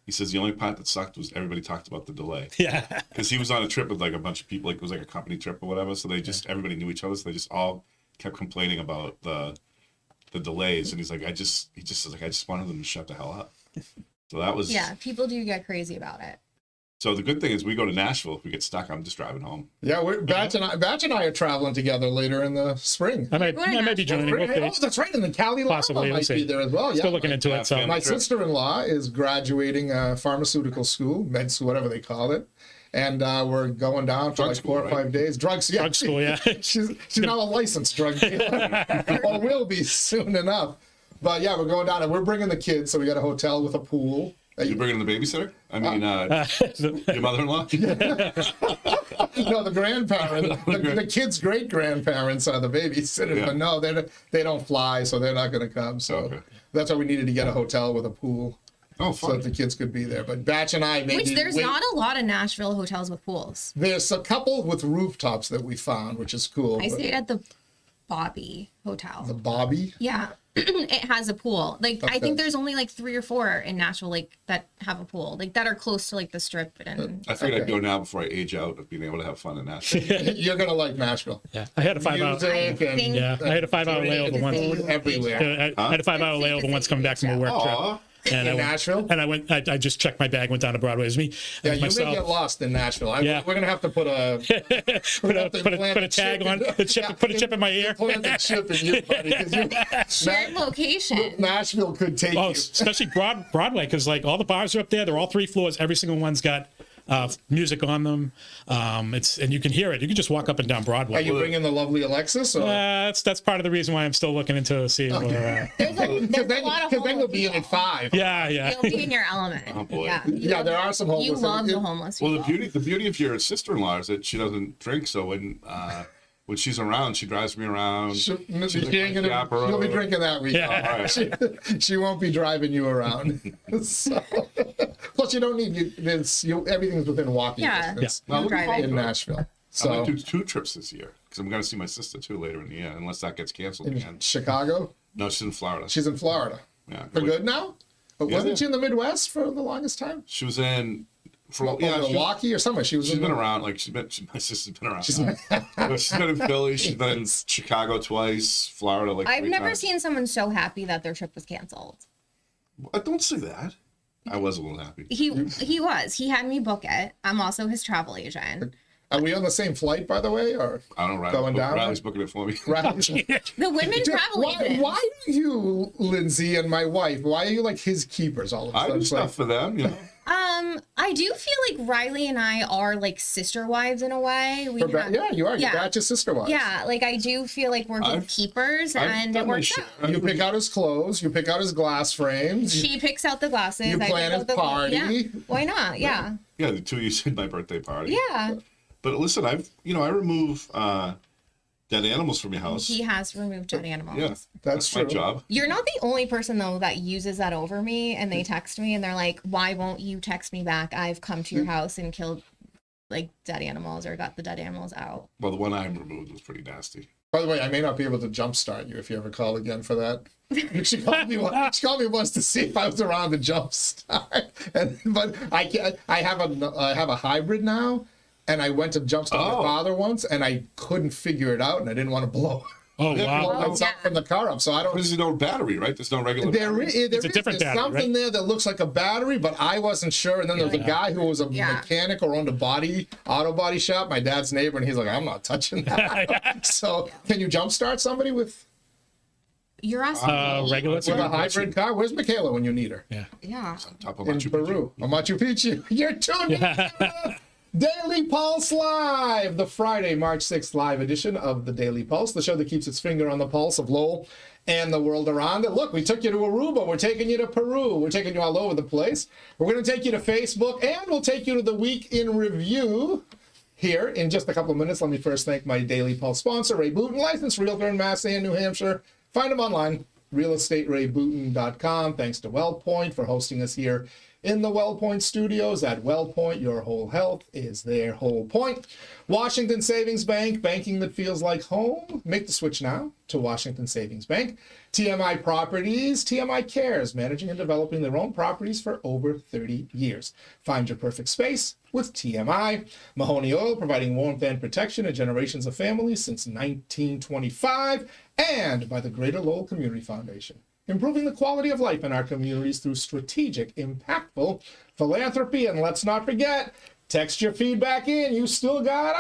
He says the only part that sucked was everybody talked about the delay. Yeah. Because he was on a trip with like a bunch of people, like it was like a company trip or whatever. So they everybody knew each other. So they just all kept complaining about the delays. And he's like, I just wanted them to shut the hell up. So that was. Yeah, people do get crazy about it. So the good thing is we go to Nashville. If we get stuck, I'm just driving home. yeah. Batch and I are traveling together later in the spring. I might be joining. Oh, that's right. And the Cali Possibly, might be there as well. Still Yeah, looking into it. So my sister-in-law is graduating pharmaceutical school, med school, whatever they call it. And we're going down for Drug like school, 4 or 5 days. Drug school, yeah. she's now a licensed drug dealer, or will be soon enough. But yeah, we're going down, and we're bringing the kids. So we got a hotel with a pool. You bringing the babysitter? I mean, your mother-in-law? No, the grandparents, the kids' great-grandparents are the babysitters. Yeah. But no, they don't fly, so they're not going to come. So that's why we needed to get a hotel with a pool. Oh, So fun. that the kids could be there. But Batch and I maybe... Which there's not a lot of Nashville hotels with pools. There's a couple with rooftops that we found, which is cool. I but stayed at the Bobby Hotel. the Bobby? Yeah. It has a pool. Like I Okay. think there's only like 3 or 4 in Nashville like that have a pool. Like that are close to like the strip and I figured I'd Okay. go now before I age out of being able to have fun in Nashville. You're going to like Nashville. yeah. I had a 5-hour. Music and think- Yeah, I had a 5-hour food layover once. everywhere. I had a 5-hour layover once coming back from a work Aw. trip. And In I went, Nashville? And I went. I just checked my bag, went down to Broadway. It was me. Yeah, and you may get myself. lost in Nashville. Yeah. We're going to have to put a... Put a tag on. Put a chip in my ear. Plant a chip in you, buddy. 'Cause shared location. Nashville could take Oh, you. especially Broadway, because like all the bars are up there. They're all 3 floors. Every single one's got music on them. And you can hear it. You can just walk up and down Broadway. Are you bringing the lovely Alexis? Or? That's part of the reason why I'm still looking into seeing where. There's a lot of Because then you'll homeless be in at people. 5. Yeah. You'll be in your element. Oh, boy. Yeah, Yeah, there are some homeless. You love the homeless people. Well, the beauty of your sister-in-law is that she doesn't drink, so when she's around, she drives me around. She'll be She's like my chaperone. drinking that week. Yeah. She won't be driving you around. So, plus, you don't need everything's within walking distance Well, looking driving. in forward to it. Nashville. I So might do 2 trips this year because I'm going to see my sister too later in the year, unless that gets canceled again. in Chicago, No, she's in Florida. she's in Florida yeah, for good now. But Yeah. wasn't she in the Midwest for the longest time? She was in Milwaukee or somewhere. She was. She's in been the- around. Like my sister's been around. She's been in Philly. She's been in Chicago twice. Florida. Like I've 3 never times. seen someone so happy that their trip was canceled. I don't say that. I was a little happy. He was. He had me book it. I'm also his travel agent. Are we on the same flight, by the way, or I don't know. Going down? Riley's booking it for me. right? The women travel agent. Why do you, Lindsay, and my wife? Why are you like his keepers all of a I sudden? do It's stuff like, for them, you know. I do feel like Riley and I are like sister wives in a way. We have, yeah, you are. Yeah. You're Batch's sister wife. Yeah, like I do feel like we're good I've- keepers, I've and done it my works share. out. You pick out his clothes. You pick out his glass frames. She picks out the glasses. You I plan pick his out the party. Yeah. Why not? Yeah. Yeah, the 2 of you said my birthday party. Yeah. But listen, I remove dead animals from your house. He has removed dead animals. Yeah, That's my true. job. You're not the only person though that uses that over me, and they text me and they're like, "Why won't you text me back? I've come to your house and killed like dead animals or got the dead animals out." Well, the one I removed was pretty nasty. By the way, I may not be able to jumpstart you if you ever call again for that. She called me. She called me once to see if I was around to jumpstart, but I can't. I have a hybrid now, and I went to jumpstart my Oh. father once, and I couldn't figure it out, and I didn't want to blow Oh, Yeah, wow. blow myself yeah. from the car up. So I don't. There's no battery, right? There's no regular There battery. is, It's a different there's battery, something right? there that looks like a battery, but I wasn't sure. And then there was a guy who was a Yeah. mechanic or owned a auto body shop, my dad's neighbor, and he's like, I'm not touching that. So can you jumpstart somebody with You're asking. Regular. a hybrid car? Where's Michaela when you need her? Yeah. Yeah. On top of In Machu Picchu. Peru. Or Machu Picchu. You're tuning in. Daily Pulse Live, the Friday, March 6th live edition of the Daily Pulse, the show that keeps its finger on the pulse of Lowell and the world around it. Look, we took you to Aruba. We're taking you to Peru. We're taking you all over the place. We're going to take you to Facebook, and we'll take you to the Week in Review here in just a couple of minutes. Let me first thank my Daily Pulse sponsor, Ray Booten, licensed realtor in Massey, New Hampshire. Find him online, realestaterayBooten.com. Thanks to WellPoint for hosting us here in the WellPoint studios. At WellPoint, your whole health is their whole point. Washington Savings Bank, banking that feels like home. Make the switch now to Washington Savings Bank. TMI Properties, TMI Cares, managing and developing their own properties for over 30 years. Find your perfect space with TMI. Mahoney Oil, providing warmth and protection to generations of families since 1925. And by the Greater Lowell Community Foundation, improving the quality of life in our communities through strategic, impactful philanthropy. And let's not forget, text your feedback in. You still got,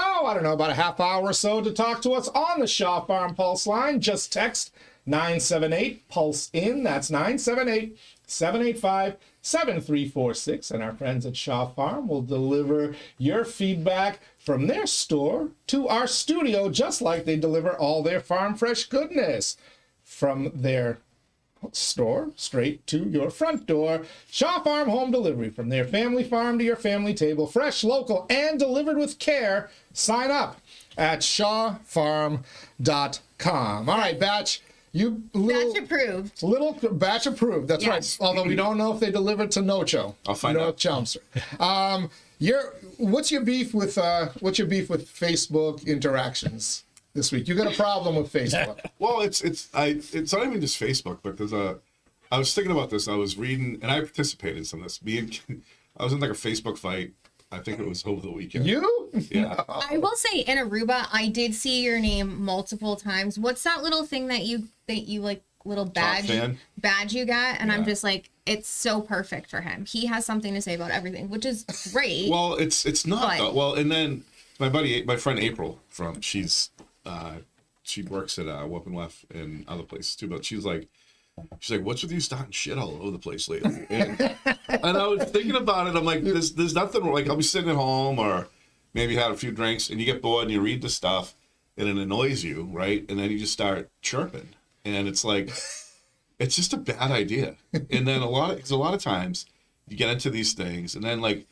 about a half hour or so to talk to us on the Shaw Farm Pulse line. Just text 978-PULSE-IN. That's 978-785-7346. And our friends at Shaw Farm will deliver your feedback from their store to our studio, just like they deliver all their farm fresh goodness from their store straight to your front door. Shaw Farm Home Delivery, from their family farm to your family table. Fresh, local, and delivered with care. Sign up at shawfarm.com. All right, Batch. You Batch approved. Little Batch approved. That's Yes. right. Although we don't know if they delivered to Nocho. I'll find out. Chelmsford. What's your beef with Facebook interactions this week? You got a problem with Facebook? Well, it's not even just Facebook, but I was thinking about this. I was reading, and I participated in some of this. I was in like a Facebook fight. I think it was over the weekend. You? Yeah. I will say in Aruba, I did see your name multiple times. What's that little thing that you like, little badge fan? you got? And I'm Yeah. just like, it's so perfect for him. He has something to say about everything, which is great. Well, it's not But- though. Well, and then my friend April she works at Whoop and Wef and other places too, but she's like, what's with you starting shit all over the place lately? And And I was thinking about it. I'm like, there's nothing, like, I'll be sitting at home or maybe had a few drinks and you get bored and you read the stuff and it annoys you, right? And then you just start chirping. And it's like, it's just a bad idea. And then a lot of times you get into these things and then like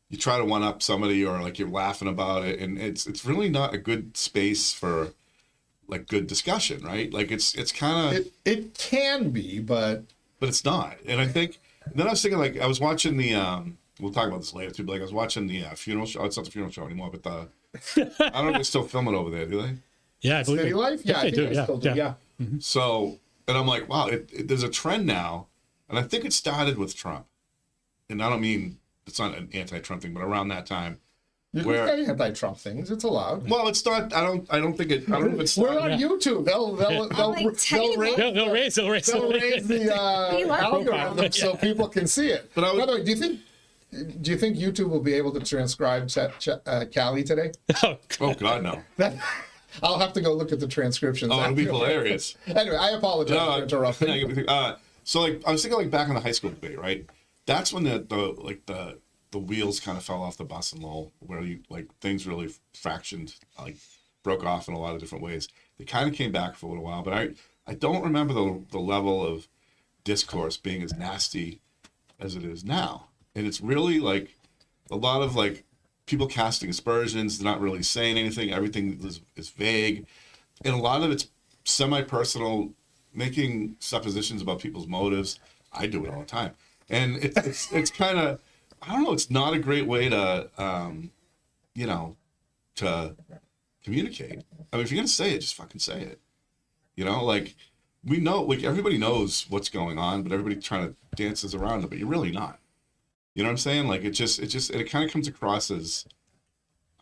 you try to one up somebody or like you're laughing about it. And it's really not a good space for like good discussion, right? Like it's kind of, it can be, but it's not. And I think, then I was thinking like, I was watching the, we'll talk about this later too, but like I was watching the funeral show. It's not the funeral show anymore, but I don't know if they still film it over there, do they? Yeah, I believe City it. Life? Yeah, I think do. they still do. Yeah. So, and I'm like, wow, there's a trend now, and I think it started with Trump. And I don't mean it's not an anti-Trump thing, but around that time, You can say anti-Trump things. It's allowed. well, it's not. I don't think it. I don't know if it's. We're on YouTube. They'll raise the algorithm so people can see it. But By the way, do you think YouTube will be able to transcribe Callie today? Oh God, no. I'll have to go look at the transcriptions. Oh, it'll be hilarious. Anyway, I apologize for interrupting. So like, I was thinking like back in the high school debate, right? That's when the wheels kind of fell off the bus in Lowell, where you like things really fractioned, like broke off in a lot of different ways. They kind of came back for a little while, but I don't remember the level of discourse being as nasty as it is now. And it's really like a lot of like people casting aspersions, they're not really saying anything, everything is vague. And a lot of it's semi-personal, making suppositions about people's motives. I do it all the time. And it's kind of, I don't know, it's not a great way to, to communicate. I mean, if you're going to say it, just fucking say it. You know, like, we know, like, everybody knows what's going on, but everybody trying to dances around it, but you're really not. You know what I'm saying? Like, it kind of comes across as,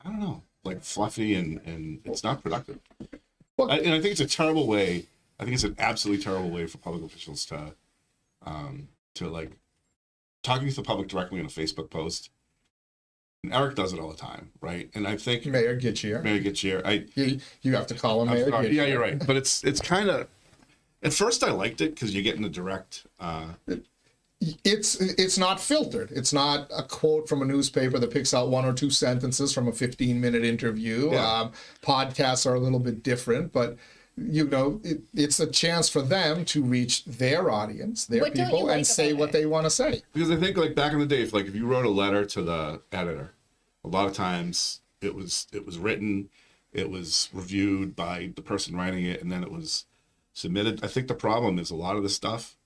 I don't know, like fluffy and it's not productive. And I think it's a terrible way. I think it's an absolutely terrible way for public officials to like, talking to the public directly in a Facebook post. And Eric does it all the time, right? And I think Mayor 𝐿𝐥𝐲. You have to call him Mayor 𝐿𝐥𝐲. Yeah, you're right. But it's kind of, at first I liked it because you're getting the direct. It's not filtered. It's not a quote from a newspaper that picks out one or two sentences from a 15-minute interview. Yeah. Podcasts are a little bit different, but it's a chance for them to reach their audience, their people, and say what they want to say. Because I think like back in the day, if you wrote a letter to the editor, a lot of times it was written, it was reviewed by the person writing it, and then it was submitted. I think the problem is a lot of the stuff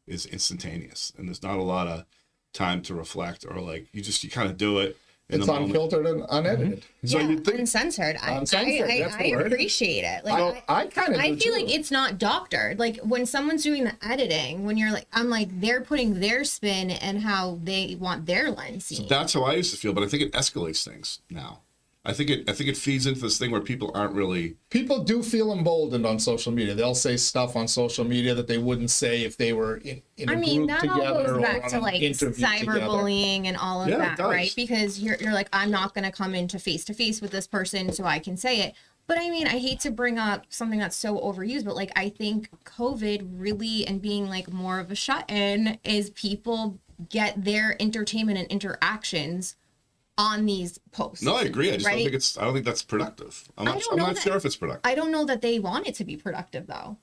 is instantaneous, and there's not a lot of time to reflect, or like you kind of do it. It's unfiltered and unedited. Mm-hmm. So you think uncensored. I appreciate it. Like I feel like it's not doctored. Like when someone's doing the editing, when you're like, I'm like, they're putting their spin and how they want their lens seen. So that's how I used to feel, but I think it escalates things now. I think it feeds into this thing where people aren't really. People do feel emboldened on social media. They'll say stuff on social media that they wouldn't say if they were in a group that together all goes or back on to an like interview cyberbullying and all of that, right? Because you're like, I'm not going to come into face to face with this person so I can say it. But I mean, I hate to bring up something that's so overused, but like I think COVID really, and being like more of a shut-in, is people get their entertainment and interactions on these posts. No, I agree. I just don't think I don't think that's productive. I'm not sure if it's productive. I don't know that they want it to be productive though.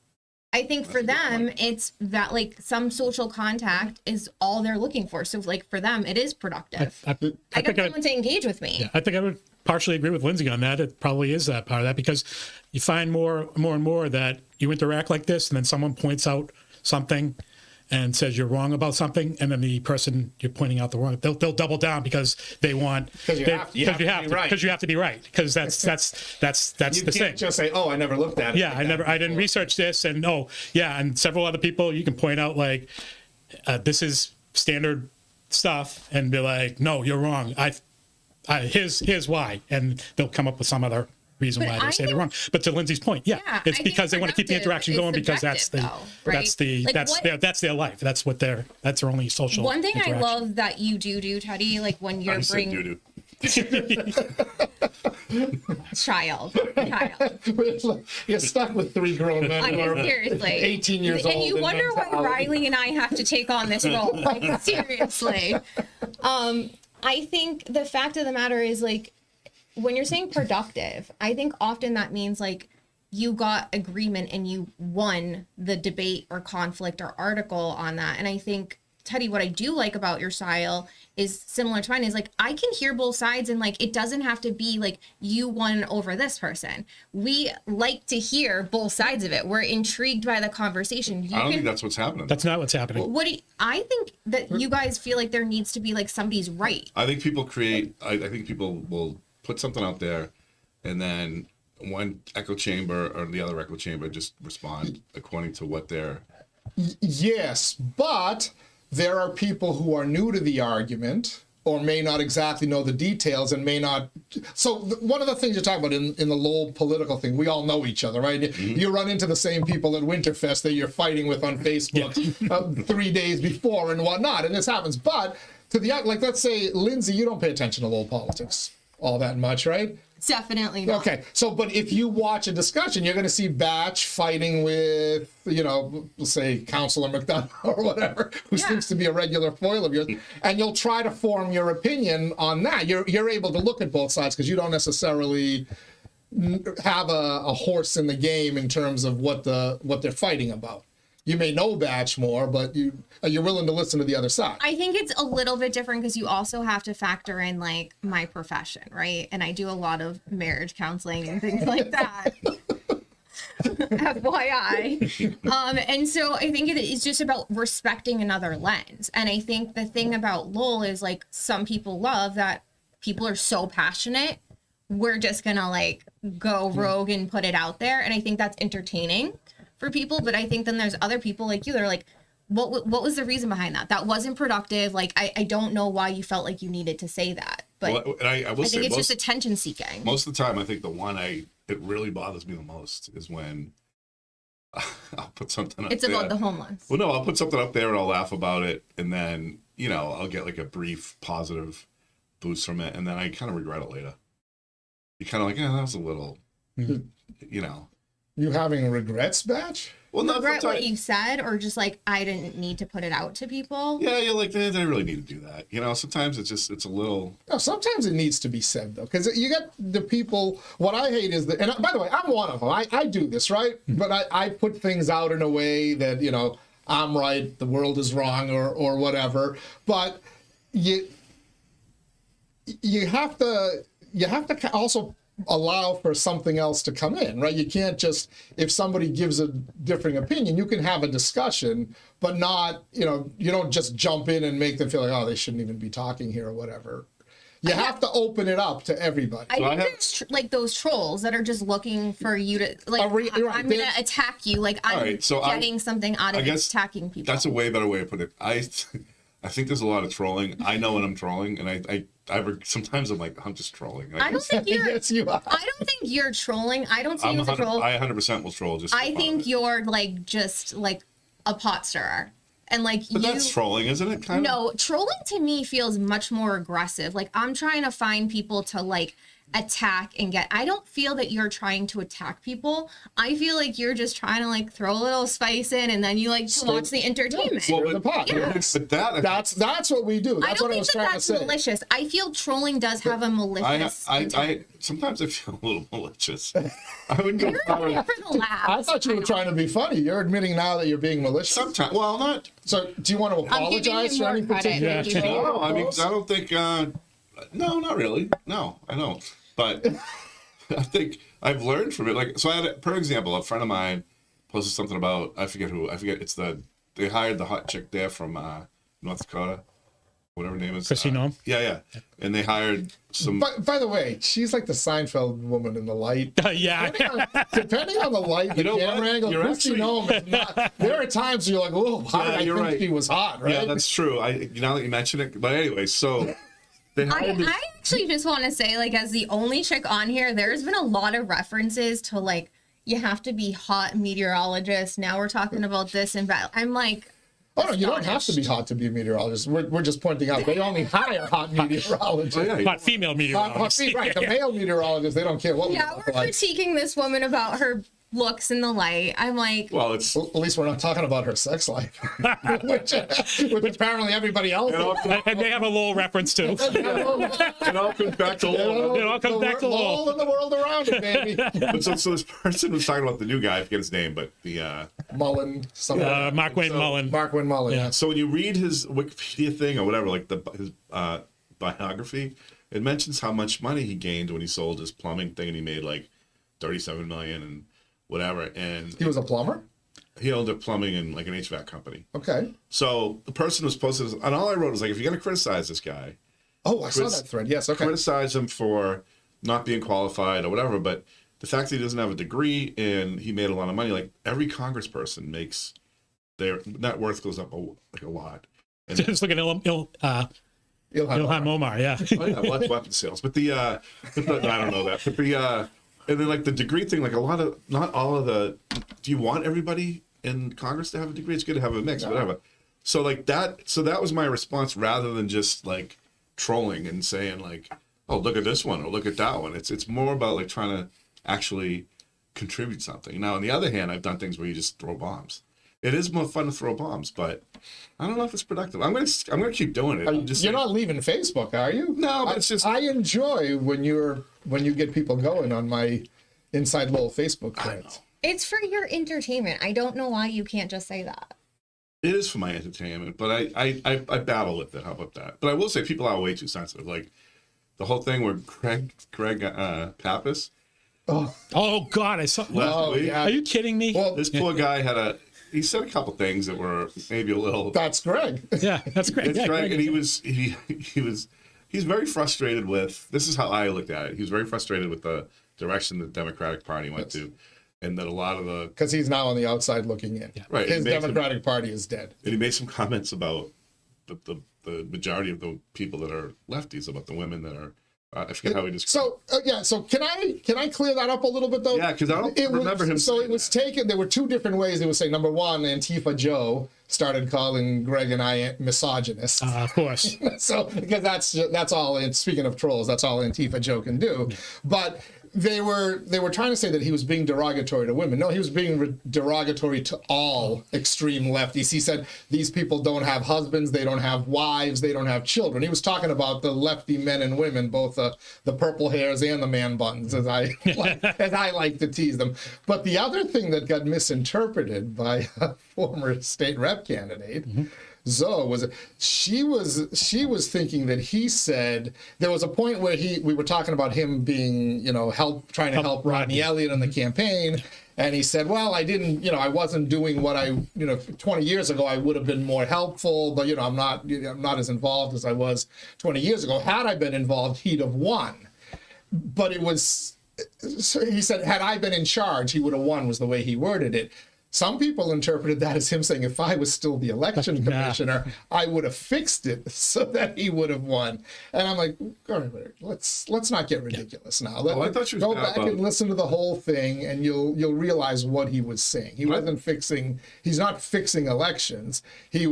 I think for them, it's that like some social contact is all they're looking for. So like for them, it is productive. I got someone to engage with me. Yeah, I think I would partially agree with Lindsay on that. It probably is that part of that, because you find more and more that you interact like this, and then someone points out something and says you're wrong about something, and then the person you're pointing out the wrong, they'll double down because they want because you have to be right, because that's the thing. You can't just say, oh, I never looked at it. Yeah, I didn't research this, and and several other people you can point out like this is standard stuff, and be like, no, you're wrong. Here's why, and they'll come up with some other reason why they say they're wrong. But to Lindsay's point, it's because they want to keep the interaction going, because that's their life. That's their only social. One thing I love that you do, Teddy, like when you're bringing. Child. You're stuck with 3 grown men who are Seriously. 18 years old. And you wonder why Riley and I have to take on this role. Like, seriously. I think the fact of the matter is, like, when you're saying productive, I think often that means, like, you got agreement and you won the debate or conflict or article on that. And I think, Teddy, what I do like about your style is similar to mine, is like, I can hear both sides, and like, it doesn't have to be like you won over this person. We like to hear both sides of it. We're intrigued by the conversation. I don't think that's what's happening. That's not what's happening. I think that you guys feel like there needs to be like somebody's right. I think people create, I think people will put something out there, and then one echo chamber or the other echo chamber just respond according to what they're... Yes, but there are people who are new to the argument or may not exactly know the details and may not. So one of the things you talk about in the Lowell political thing, we all know each other, right? Mm-hmm. You run into the same people at Winterfest that you're fighting with on Facebook 3 days before and whatnot, and this happens. But to the, like, let's say, Lindsay, you don't pay attention to Lowell politics all that much, right? Definitely not. Okay, so, but if you watch a discussion, you're going to see Batch fighting with, you know, let's say Councilor McDonough or whatever, who seems to be a regular foil of yours, and you'll try to form your opinion on that. You're able to look at both sides because you don't necessarily have a horse in the game in terms of what they're fighting about. You may know Batch more, but you're willing to listen to the other side. I think it's a little bit different because you also have to factor in like my profession, right? And I do a lot of marriage counseling and things like that. FYI. And so I think it is just about respecting another lens. And I think the thing about Lowell is like some people love that people are so passionate, we're just gonna like go rogue and put it out there. And I think that's entertaining for people, but I think then there's other people like you that are like, what was the reason behind that? That wasn't productive. Like, I don't know why you felt like you needed to say that. But well, and I will say think it's just attention seeking. Most of the time, I think the one it really bothers me the most is when I'll put something up It's there. about the homeless. Well, no, I'll put something up there and I'll laugh about it, and then, you know, I'll get like a brief positive boost from it, and then I kind of regret it later. You're kind of like, yeah, that was a little, you know. You having regrets, Batch? Well, not Regret what you said, or just like I didn't need to put it out to people? Yeah, you're like, they really need to do that. You know, sometimes it's a little... No, sometimes it needs to be said, though, because you got the people... What I hate is that... And by the way, I'm one of them. I do this, right? But I put things out in a way that, you know, I'm right, the world is wrong, or whatever. But you have to also allow for something else to come in, right? You can't just, if somebody gives a differing opinion, you can have a discussion, but not, you know, you don't just jump in and make them feel like, oh, they shouldn't even be talking here or whatever. You have to open it up to everybody. I think there's like those trolls that are just looking for you to, like, I'm going to attack you. Like, I'm getting something out of attacking people. That's a way better way to put it. I think there's a lot of trolling. I know when I'm trolling, and sometimes I'm like, I'm just trolling. I don't think you're. I don't think you're trolling. I don't see you as a troll. I 100% will troll. I think you're like just like a pot stirrer, and like but that's trolling, isn't it? Kind of. No, trolling to me feels much more aggressive. Like I'm trying to find people to like attack and get. I don't feel that you're trying to attack people. I feel like you're just trying to like throw a little spice in, and then you like to watch the entertainment. Well, the pot. Yeah. But that's what we do. That's what I was trying to say. Malicious. I feel trolling does have a malicious. I sometimes I feel a little malicious. I wouldn't go for the laugh. I thought you were trying to be funny. You're admitting now that you're being malicious. Sometimes, well, not. So, do you want to apologize for any particular? No, I mean, I don't think. No, not really. No, I don't. But I think I've learned from it. Like, so I had, for example, a friend of mine posted something about, I forget who, they hired the hot chick there from North Dakota, whatever her name is. Chrissy Noem? Yeah. And they hired some. By the way, she's like the Seinfeld woman in the light. Yeah. Depending on the light, the camera angle, Chrissy Noem is not. There are times you're like, whoa, how did I think she was hot, right? Yeah, that's true. Now that you mention it. But anyway, so. I actually just want to say, like, as the only chick on here, there's been a lot of references to, like, you have to be hot meteorologist. Now we're talking about this and that. I'm like, Oh, no, you don't have to be hot to be a meteorologist. We're just pointing out they only hire hot meteorologists. Oh, yeah. Hot female meteorologist. Right, the male meteorologists, they don't care what we Yeah, look we're like. critiquing this woman about her looks in the light. I'm like, Well, it's Well, at least we're not talking about her sex life, which apparently everybody else. And they have a Lowell reference too. it all comes back to Lowell. It all comes back to Lowell. Lowell and the world around it, baby. But so this person was talking about the new guy. I forget his name, but the Mullen, something. Mark Wayne Mullen. Mark Wayne Mullen. Yeah. so when you read his Wikipedia thing or whatever, like his biography, it mentions how much money he gained when he sold his plumbing thing, and he made like 37 million and whatever. And He was a plumber. he owned a plumbing and like an HVAC company. Okay. So the person was posted, and all I wrote was like, if you're going to criticize this guy, Oh, I saw that thread. Yes. Okay. criticize him for not being qualified or whatever, but the fact that he doesn't have a degree and he made a lot of money, like every congressperson makes, their net worth goes up a lot. And Just look at Ilhan Omar, yeah. oh yeah, well, that's weapon sales, but I don't know that, but and then like the degree thing, like not all of the, do you want everybody in Congress to have a degree? It's good to have a mix, whatever. So like that, so that was my response rather than just like trolling and saying like, oh, look at this one or look at that one. It's more about like trying to actually contribute something. Now, on the other hand, I've done things where you just throw bombs. It is more fun to throw bombs, but I don't know if it's productive. I'm gonna keep doing it. I'm just You're saying- not leaving Facebook, are you? No, but it's just I enjoy when you get people going on my Inside Lowell Facebook threads. it's for your entertainment. I don't know why you can't just say that. It is for my entertainment, but I battle with it. How about that? But I will say people are way too sensitive. Like the whole thing where Greg Pappas Oh God, I saw. last week. yeah. Are you kidding me? Well, This poor guy he said a couple things that were maybe a little. that's Greg. Yeah, that's great. It's Yeah, right, Greg and is- he's very frustrated with. This is how I looked at it. He was very frustrated with the direction the Democratic Party went to, and that a lot of the Because he's now on the outside looking in. Right, His it makes him- Democratic Party is dead. and he made some comments about the majority of the people that are lefties, about the women that are. I forget how he described. So can I clear that up a little bit though? Yeah, 'cause I don't remember him So saying it was that. taken. There were two different ways. They would say number one, Antifa Joe started calling Greg and I misogynists. of course. So because that's all. And speaking of trolls, that's all Antifa Joe can do. But they were trying to say that he was being derogatory to women. No, he was being derogatory to all extreme lefties. He said these people don't have husbands, they don't have wives, they don't have children. He was talking about the lefty men and women, both the purple hairs and the man buns, as I like to tease them. But the other thing that got misinterpreted by a former state rep candidate. Zoe was she was thinking that he said there was a point where we were talking about him being trying to help Rodney Elliott in the campaign, and he said, well, I didn't I wasn't doing what I 20 years ago I would have been more helpful, but I'm not as involved as I was 20 years ago. Had I been involved, he'd have won. But it was, so he said, had I been in charge, he would have won, was the way he worded it. Some people interpreted that as him saying, if I was still the election commissioner, I would have fixed it so that he would have won. And I'm like, let's not get ridiculous now. I thought you was go mad back about- and listen to the whole thing, and you'll realize what he was saying. He's not fixing elections. He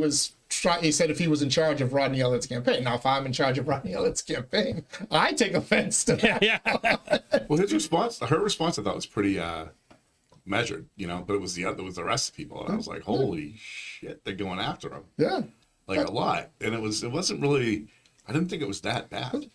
said if he was in charge of Rodney Elliott's campaign. Now, if I'm in charge of Rodney Elliott's campaign, I take offense to that. Yeah. Well, her response, I thought was pretty measured, but it was the rest of people, and I was like, holy shit, they're going after him, Yeah. like a lot, and it wasn't really. I didn't think it was that bad.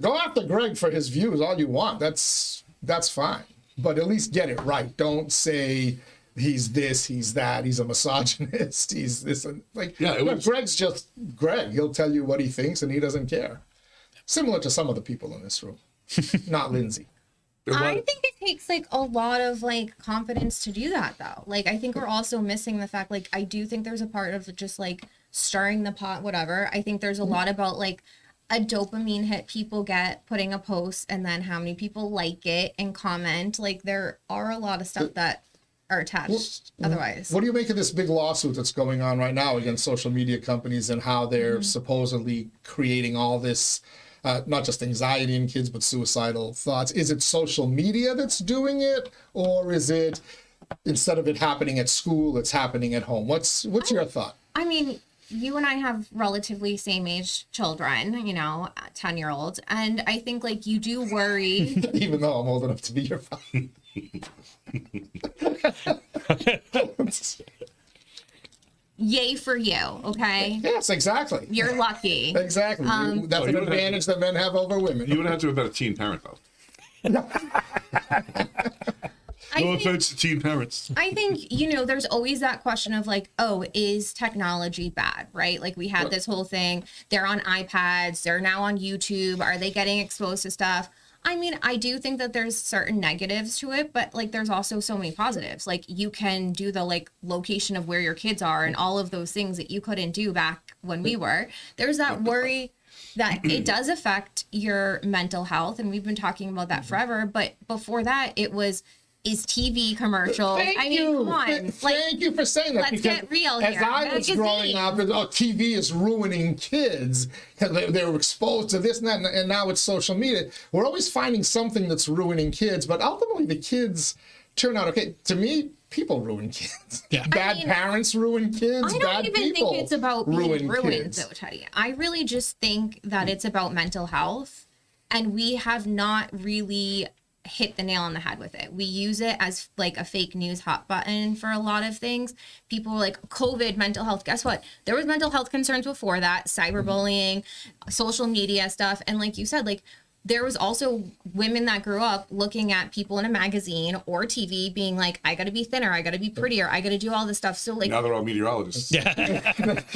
Go after Greg for his views all you want. That's fine, but at least get it right. Don't say he's this, he's that, he's a misogynist, he's this, and Greg's just Greg. He'll tell you what he thinks, and he doesn't care. Similar to some of the people in this room, not Lindsay. I think it takes a lot of confidence to do that though. I think we're also missing the fact I do think there's a part of just stirring the pot, whatever. I think there's a lot about a dopamine hit people get putting a post and then how many people like it and comment. There are a lot of stuff that are attached otherwise. What do you make of this big lawsuit that's going on right now against social media companies and how they're supposedly creating all this not just anxiety in kids, but suicidal thoughts? Is it social media that's doing it, or is it, instead of it happening at school, it's happening at home? What's your thought? I mean, you and I have relatively same age children, you know, 10-year-olds. And I think like you do worry. Even though I'm old enough to be your father. Yay for you, okay? Yes, exactly. You're lucky. Exactly. That's an advantage that men have over women. You would have to have been a teen parent, though. No offense to teen parents. I think, you know, there's always that question of like, oh, is technology bad, right? Like we had this whole thing, they're on iPads, they're now on YouTube, are they getting exposed to stuff? I mean, I do think that there's certain negatives to it, but like there's also so many positives. Like you can do the like location of where your kids are and all of those things that you couldn't do back when we were. There's that worry that it does affect your mental health, and we've been talking about that forever, but before that it was, is TV commercial. Thank you. Come on. Thank you for saying that. Let's get real as here. I was growing up, TV is ruining kids. They were exposed to this and that, and now it's social media. We're always finding something that's ruining kids, but ultimately the kids turn out okay. To me, people ruin kids. Yeah. Bad parents ruin kids. I don't Bad even people think it's about being ruined, kids. though, Teddy. I really just think that it's about mental health, and we have not really hit the nail on the head with it. We use it as like a fake news hot button for a lot of things. People were like, COVID, mental health. Guess what? There was mental health concerns before that, cyberbullying, social media stuff. And like you said, like there was also women that grew up looking at people in a magazine or TV being like, I got to be thinner, I got to be prettier, I got to do all this stuff. So like Now they're all meteorologists. Yeah,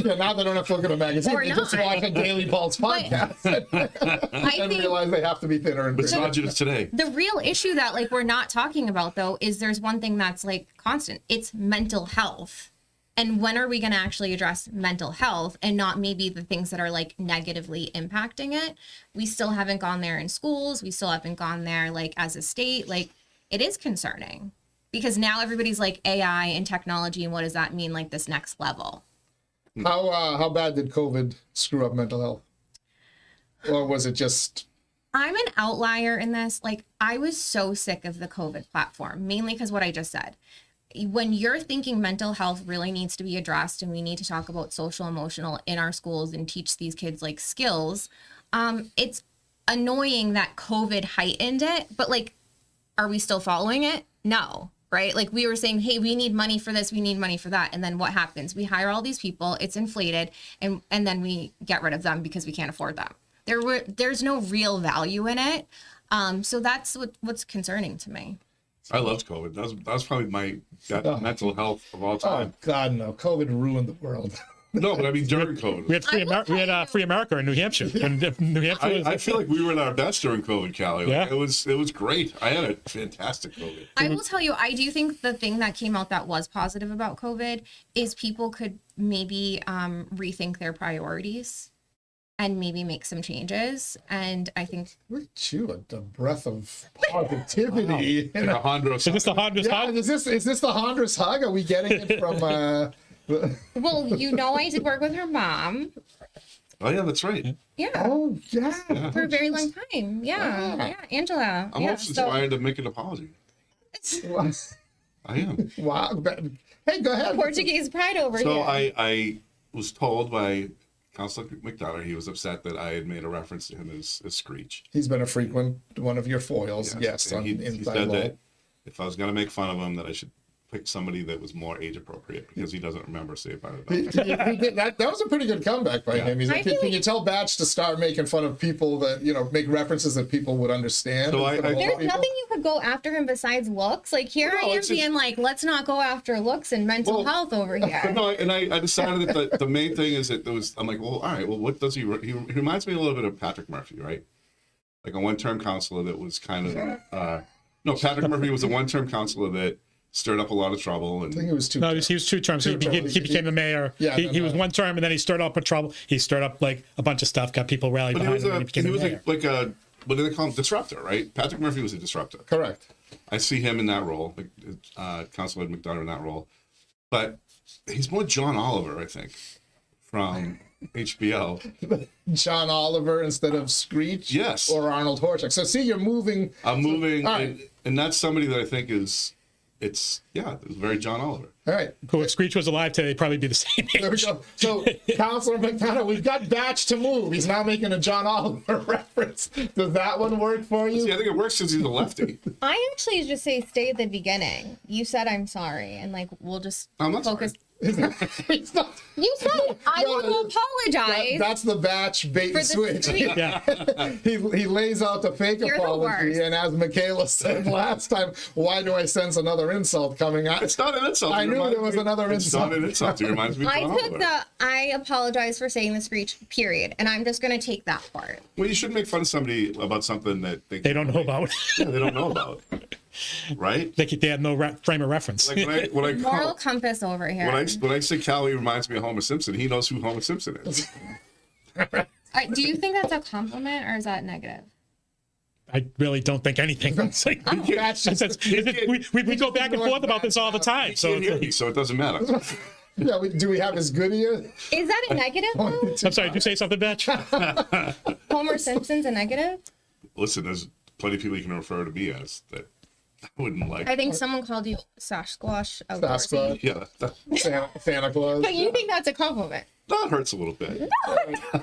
now they don't have to look at a magazine. Or They just not. watch a Daily Pulse podcast I and think realize they have to be thinner and prettier. Misogynist today. the real issue that like we're not talking about though is there's one thing that's like constant. It's mental health. And when are we going to actually address mental health and not maybe the things that are like negatively impacting it? We still haven't gone there in schools. We still haven't gone there like as a state. Like it is concerning because now everybody's like AI and technology. And what does that mean? Like this next level. How bad did COVID screw up mental health? Or was it just... I'm an outlier in this. Like I was so sick of the COVID platform, mainly because what I just said. When you're thinking mental health really needs to be addressed and we need to talk about social emotional in our schools and teach these kids like skills, it's annoying that COVID heightened it, but like, are we still following it? No, right? Like we were saying, hey, we need money for this, we need money for that. And then what happens? We hire all these people, it's inflated, and then we get rid of them because we can't afford them. There's no real value in it. So that's what's concerning to me. I loved COVID. That was probably my mental health of all Oh, time. God, no. COVID ruined the world. No, but I mean during COVID. We had free America in New Hampshire. And New Hampshire was, I feel like we were at our best during COVID, Callie. Yeah. It was great. I had a fantastic COVID. I will tell you, I do think the thing that came out that was positive about COVID is people could maybe rethink their priorities and maybe make some changes. And I think Look at you, a breath of positivity. Like a Honduras. is this the Honduras Yeah, hug? is this the Honduras hug? Are we getting it from... well, you know, I did work with her mom. Oh yeah, that's right. Yeah. Oh, yeah. For a very long time. Yeah. Wow. Yeah. Angela. I'm yeah. almost inspired to make an apology. I am. Wow. Hey, go ahead. Portuguese pride over So here. I was told by Councilor McDonough he was upset that I had made a reference to him as Screech. He's been a frequent one of your foils. Yes, And on he Inside said Law. that if I was going to make fun of him, that I should pick somebody that was more age appropriate because he doesn't remember Saved by the Bell. He did that was a pretty good comeback by him. He's like, I feel can like- you tell Batch to start making fun of people that, make references that people would understand? So instead of old There's people? nothing you could go after him besides looks. Like here No, I am it's just- being like, let's not go after looks and mental Well, health over But here. no, and I decided that the main thing is that I'm like, well, all right, well, what does he reminds me a little bit of Patrick Murphy, right? Like a one-term counselor that was kind of, no, Patrick Murphy was a one-term counselor that stirred up a lot of trouble. I think And it was two. No, he was 2 terms. He became the mayor. Yeah, he was 1 term, and then he stirred up a trouble. He stirred up like a bunch of stuff, got people rallied but he behind was him, and he became the mayor. like a, what do they call him? Disruptor, right? Patrick Murphy was a disruptor. Correct. I see him in that role, Councilor McDonough in that role. But he's more John Oliver, I think, from HBO. John Oliver instead of Screech. Yes. Or Arnold Horshack. So see, you're moving. I'm moving, All right. and that's somebody that I think is it's very John Oliver. All right. Who, if Screech was alive today, probably be the same There we age. go. So, Counselor McDonough, we've got Batch to move. He's now making a John Oliver reference. Does that one work for you? See, I think it works since he's a lefty. I actually just say stay at the beginning. You said I'm sorry, and like we'll just I'm not focus. sorry. It's not- You said I no, will apologize. that's the Batch bait for and the switch. street. Yeah. He lays out the fake You're the apology, worst. and as Michaela said last time, why do I sense another insult coming out? It's not an insult. I It knew reminds there was me- another It's insult. not an insult. It reminds me of I John took Oliver. I apologize for saying the Screech, period. And I'm just going to take that part. Well, you shouldn't make fun of somebody about something that They don't know about. Yeah, they don't know about. Right? They have no frame of reference. Like when I Moral call, compass over here. when I say Callie reminds me of Homer Simpson, he knows who Homer Simpson is. Do you think that's a compliment or is that negative? I really don't think anything. It's like, Batch just- we go back and forth about this all the time. So Can't hear me, so it doesn't matter. Yeah, do we have his goodie here? Is that a negative? though? I'm sorry. Did you say something, Batch? Homer Simpson's a negative? Listen, there's plenty of people you can refer to me as that I wouldn't like. I think someone called you Sasquatch. Sasquatch. Yeah, Santa Claus. But you think that's a compliment? that hurts a little bit.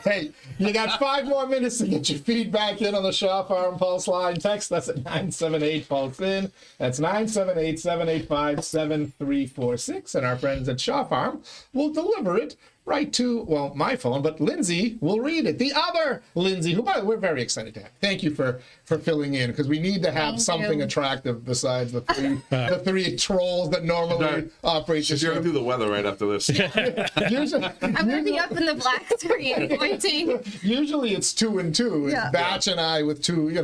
Hey, you got 5 more minutes to get your feedback in on the Shaw Farm Pulse line. Text us at 978 Pulse in. That's 978-785-7346. And our friends at Shaw Farm will deliver it right to, well, my phone, but Lindsay will read it. The other Lindsay, who, by the way, we're very excited to have. Thank you for filling in, because we need to have Thank something you. attractive besides the three trolls that normally operate the She's going to show. do the weather right after this. Usually, I'm going to be up in the black screen pointing. usually it's 2 and 2. It's Yeah. Batch and I with 2,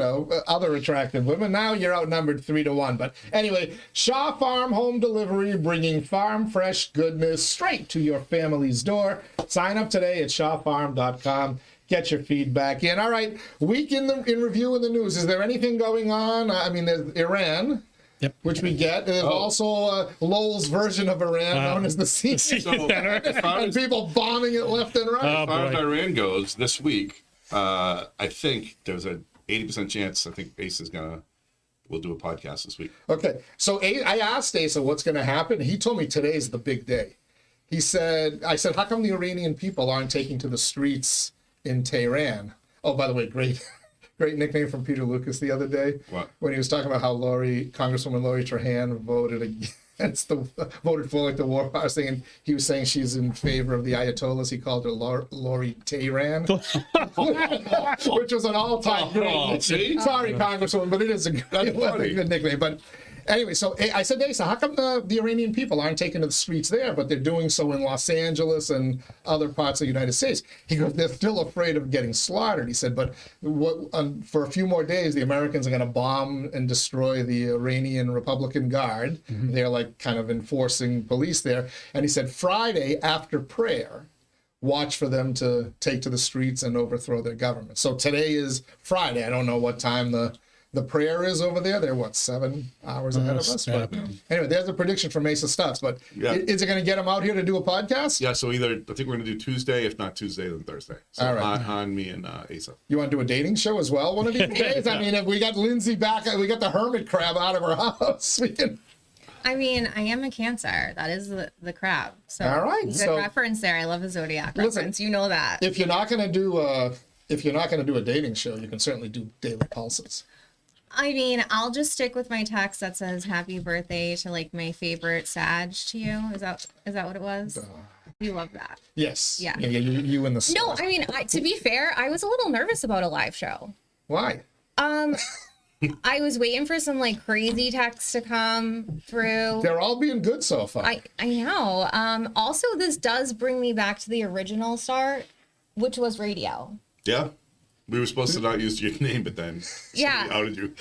other attractive women. Now you're outnumbered 3-1. But anyway, Shaw Farm Home Delivery, bringing farm fresh goodness straight to your family's door. Sign up today at shawfarm.com. Get your feedback in. All right, week in review in the news. Is there anything going on? I mean, there's Iran. Yep. Which we get. There's also Lowell's version of Iran, known as the Sea Center. As far and as, people bombing it left and right. as far as boy. Iran goes, this week, I think there's a 80% chance. I think Ace we'll do a podcast this week. Okay, so I asked Asa what's going to happen. He told me today's the big day. I said, how come the Iranian people aren't taking to the streets in Tehran? Oh, by the way, great nickname from Peter Lucas the other day. What? When he was talking about how Congresswoman Lori Trahan voted for like the war powers thing, and he was saying she's in favor of the Ayatollahs. He called her Lori Tehran, which was an all-time great. See? Sorry, Congresswoman, but it is a good nickname. But anyway, so I said, Asa, how come the Iranian people aren't taking to the streets there, but they're doing so in Los Angeles and other parts of the United States? He goes, they're still afraid of getting slaughtered. He said, but for a few more days, the Americans are going to bomb and destroy the Iranian Republican Guard. Mm-hmm. They're like kind of enforcing police there. And he said, Friday after prayer, watch for them to take to the streets and overthrow their government. So today is Friday. I don't know what time the prayer is over there. They're 7 hours ahead of us. But anyway, there's a prediction from Mesa Stuffs. But is it going to get them out here to do a podcast? Yeah, so I think we're going to do Tuesday. If not Tuesday, then Thursday. So All right. on me and Asa. You want to do a dating show as well one of these days? I mean, if we got Lindsay back, we got the hermit crab out of her house. We can... I mean, I am a Cancer. That is the crab. So All right, good so- reference there. I love a zodiac Listen, reference. You know that. If you're not going to do a dating show, you can certainly do daily pulses. I mean, I'll just stick with my text that says "Happy birthday" to like my favorite Sag to you. Is that what it was? You love that. Yes. Yeah. You and the No, stars. I mean, to be fair, I was a little nervous about a live show. Why? I was waiting for some like crazy texts to come through. They're all being good so far. I know. Also, this does bring me back to the original start, which was radio. Yeah. We were supposed to not use your name, but then Yeah. somebody outed you.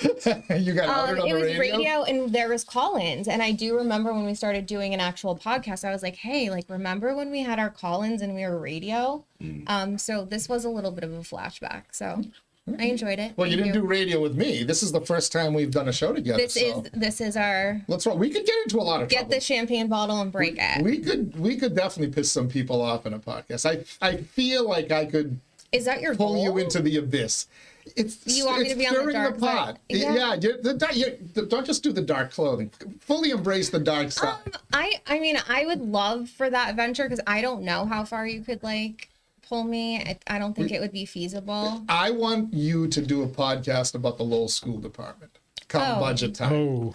You got outed on It the was radio? and there was call-ins. And I do remember when we started doing an actual podcast, I was like, hey, like, remember when we had our call-ins and we were radio? So this was a little bit of a flashback. So I enjoyed it. Well, you Thank didn't do radio with me. This is the first time we've done a show together. This is our Let's roll. We could get into a lot of get trouble. the champagne bottle and break it. We could definitely piss some people off in a podcast. I feel like I could Is that your pull goal? you into the abyss. You want me to be on the stirring dark pot. side? Yeah. Don't just do the dark clothing. Fully embrace the dark side. I mean, I would love for that venture because I don't know how far you could like pull me. I don't think it would be feasible. I want you to do a podcast about the Lowell School Department. Come budget time. Oh,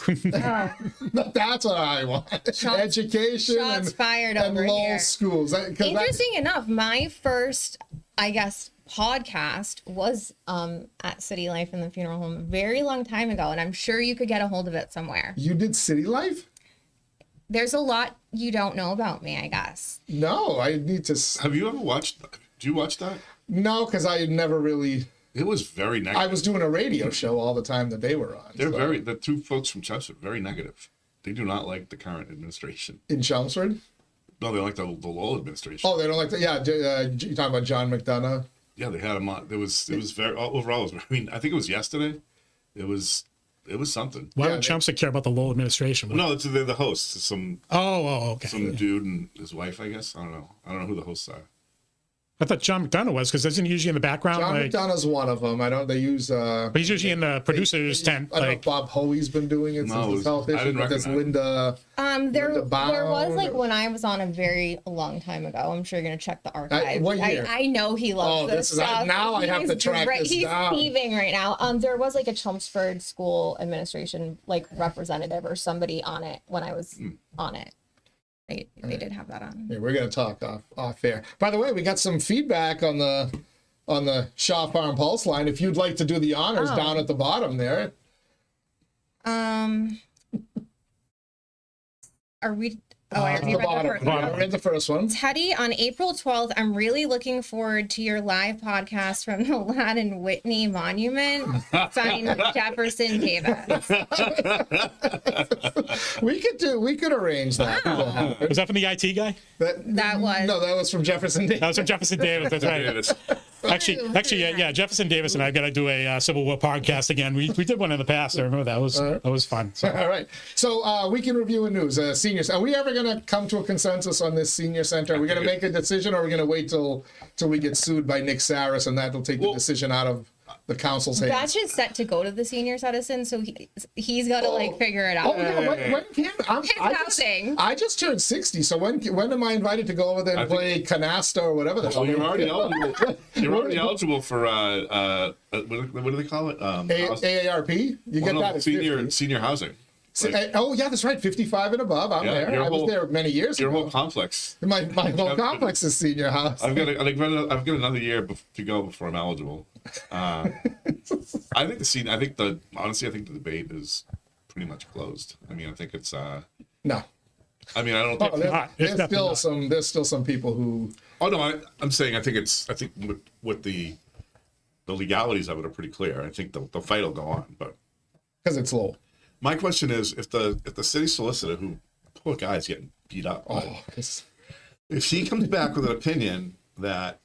That's what I want. Education shots and, fired and over Lowell here. schools. Interesting enough, my first, I guess, podcast was at City Life in the funeral home a very long time ago, and I'm sure you could get a hold of it somewhere. You did City Life? There's a lot you don't know about me, I guess. No, I need to. Have you ever watched? Do you watch that? No, because I had never really. It was very negative. I was doing a radio show all the time that they were on. They're very, the two folks from Chester, very negative. They do not like the current administration. In Chelmsford? No, they like the Lowell administration. Oh, they don't like that. Yeah, you're talking about John McDonough. Yeah, they had him on. It was very, overall, I mean, I think it was yesterday. It was something. why Yeah, would Chomsky care about the Lowell administration? No, they're the hosts. It's some Okay. dude and his wife, I guess. I don't know who the hosts are. I thought John McDonough was, because isn't he usually in the background? John McDonough's one of them. They use. But he's usually in the producer's tent. I don't know if Bob Hoey's been doing it since his health I issue, didn't but there's recognize Linda. There Bound. was like when I was on a very long time ago. I'm sure you're gonna check the archives. What year? I know he loves this stuff. now I have to track this He's down. thieving right now. There was like a Chelmsford school administration like representative or somebody on it when I was on it. They did have that on. Yeah, we're gonna talk off air. By the way, we got some feedback on the Shaw Farm Pulse line. If you'd like to do the honors down at the bottom there. Are we? Oh, I already The read bottom. the first I one. read the first one. Teddy, on April 12th, I'm really looking forward to your live podcast from the Ladd and Whitney Monument. Signed Jefferson Davis. We could arrange that. Was that from the IT guy? That was. No, that was from Jefferson Davis. That was from Jefferson Davis. That's right. Davis. Actually, yeah. Jefferson Davis and I got to do a Civil War podcast again. We did one in the past. I remember that was fun. So. All right. So weekend review and news. Seniors. Are we ever going to come to a consensus on this senior center? Are we going to make a decision, or are we going to wait till we get sued by Nick Saris and that'll take the decision out of the council's hands? That's just set to go to the senior citizen, so he's got to like figure it out. Oh yeah, when can housing. I just turned 60, so when am I invited to go over there and play canasta or whatever the hell? Well, you're already eligible. You're already eligible for what do they call it? AARP. You get that at 50. Senior housing. Oh yeah, that's right. 55 and above. I'm there. I was there many years ago. Your whole complex. My whole complex is senior house. I've got another year to go before I'm eligible. I think the debate is pretty much closed. I mean, I think it's No. I mean, I don't think there's still some people who. Oh no, I'm saying I think what the legalities of it are pretty clear. I think the fight will go on, but because it's low. My question is, if the city solicitor, who poor guy's getting beat up, if he comes back with an opinion that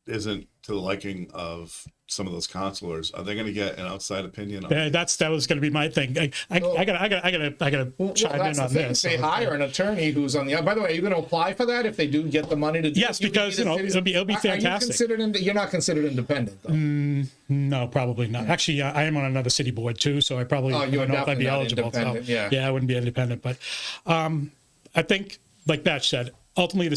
isn't to the liking of some of those counselors, are they going to get an outside opinion? That was going to be my thing. I gotta chime in on this. They hire an attorney who's on the. By the way, are you going to apply for that if they do get the money to do Yes, because it'll be fantastic. You're not considered independent, though. No, probably not. Actually, I am on another city board too, so I probably don't know if I'd be eligible. So, yeah, I wouldn't be independent. But I think, like Batch said, ultimately the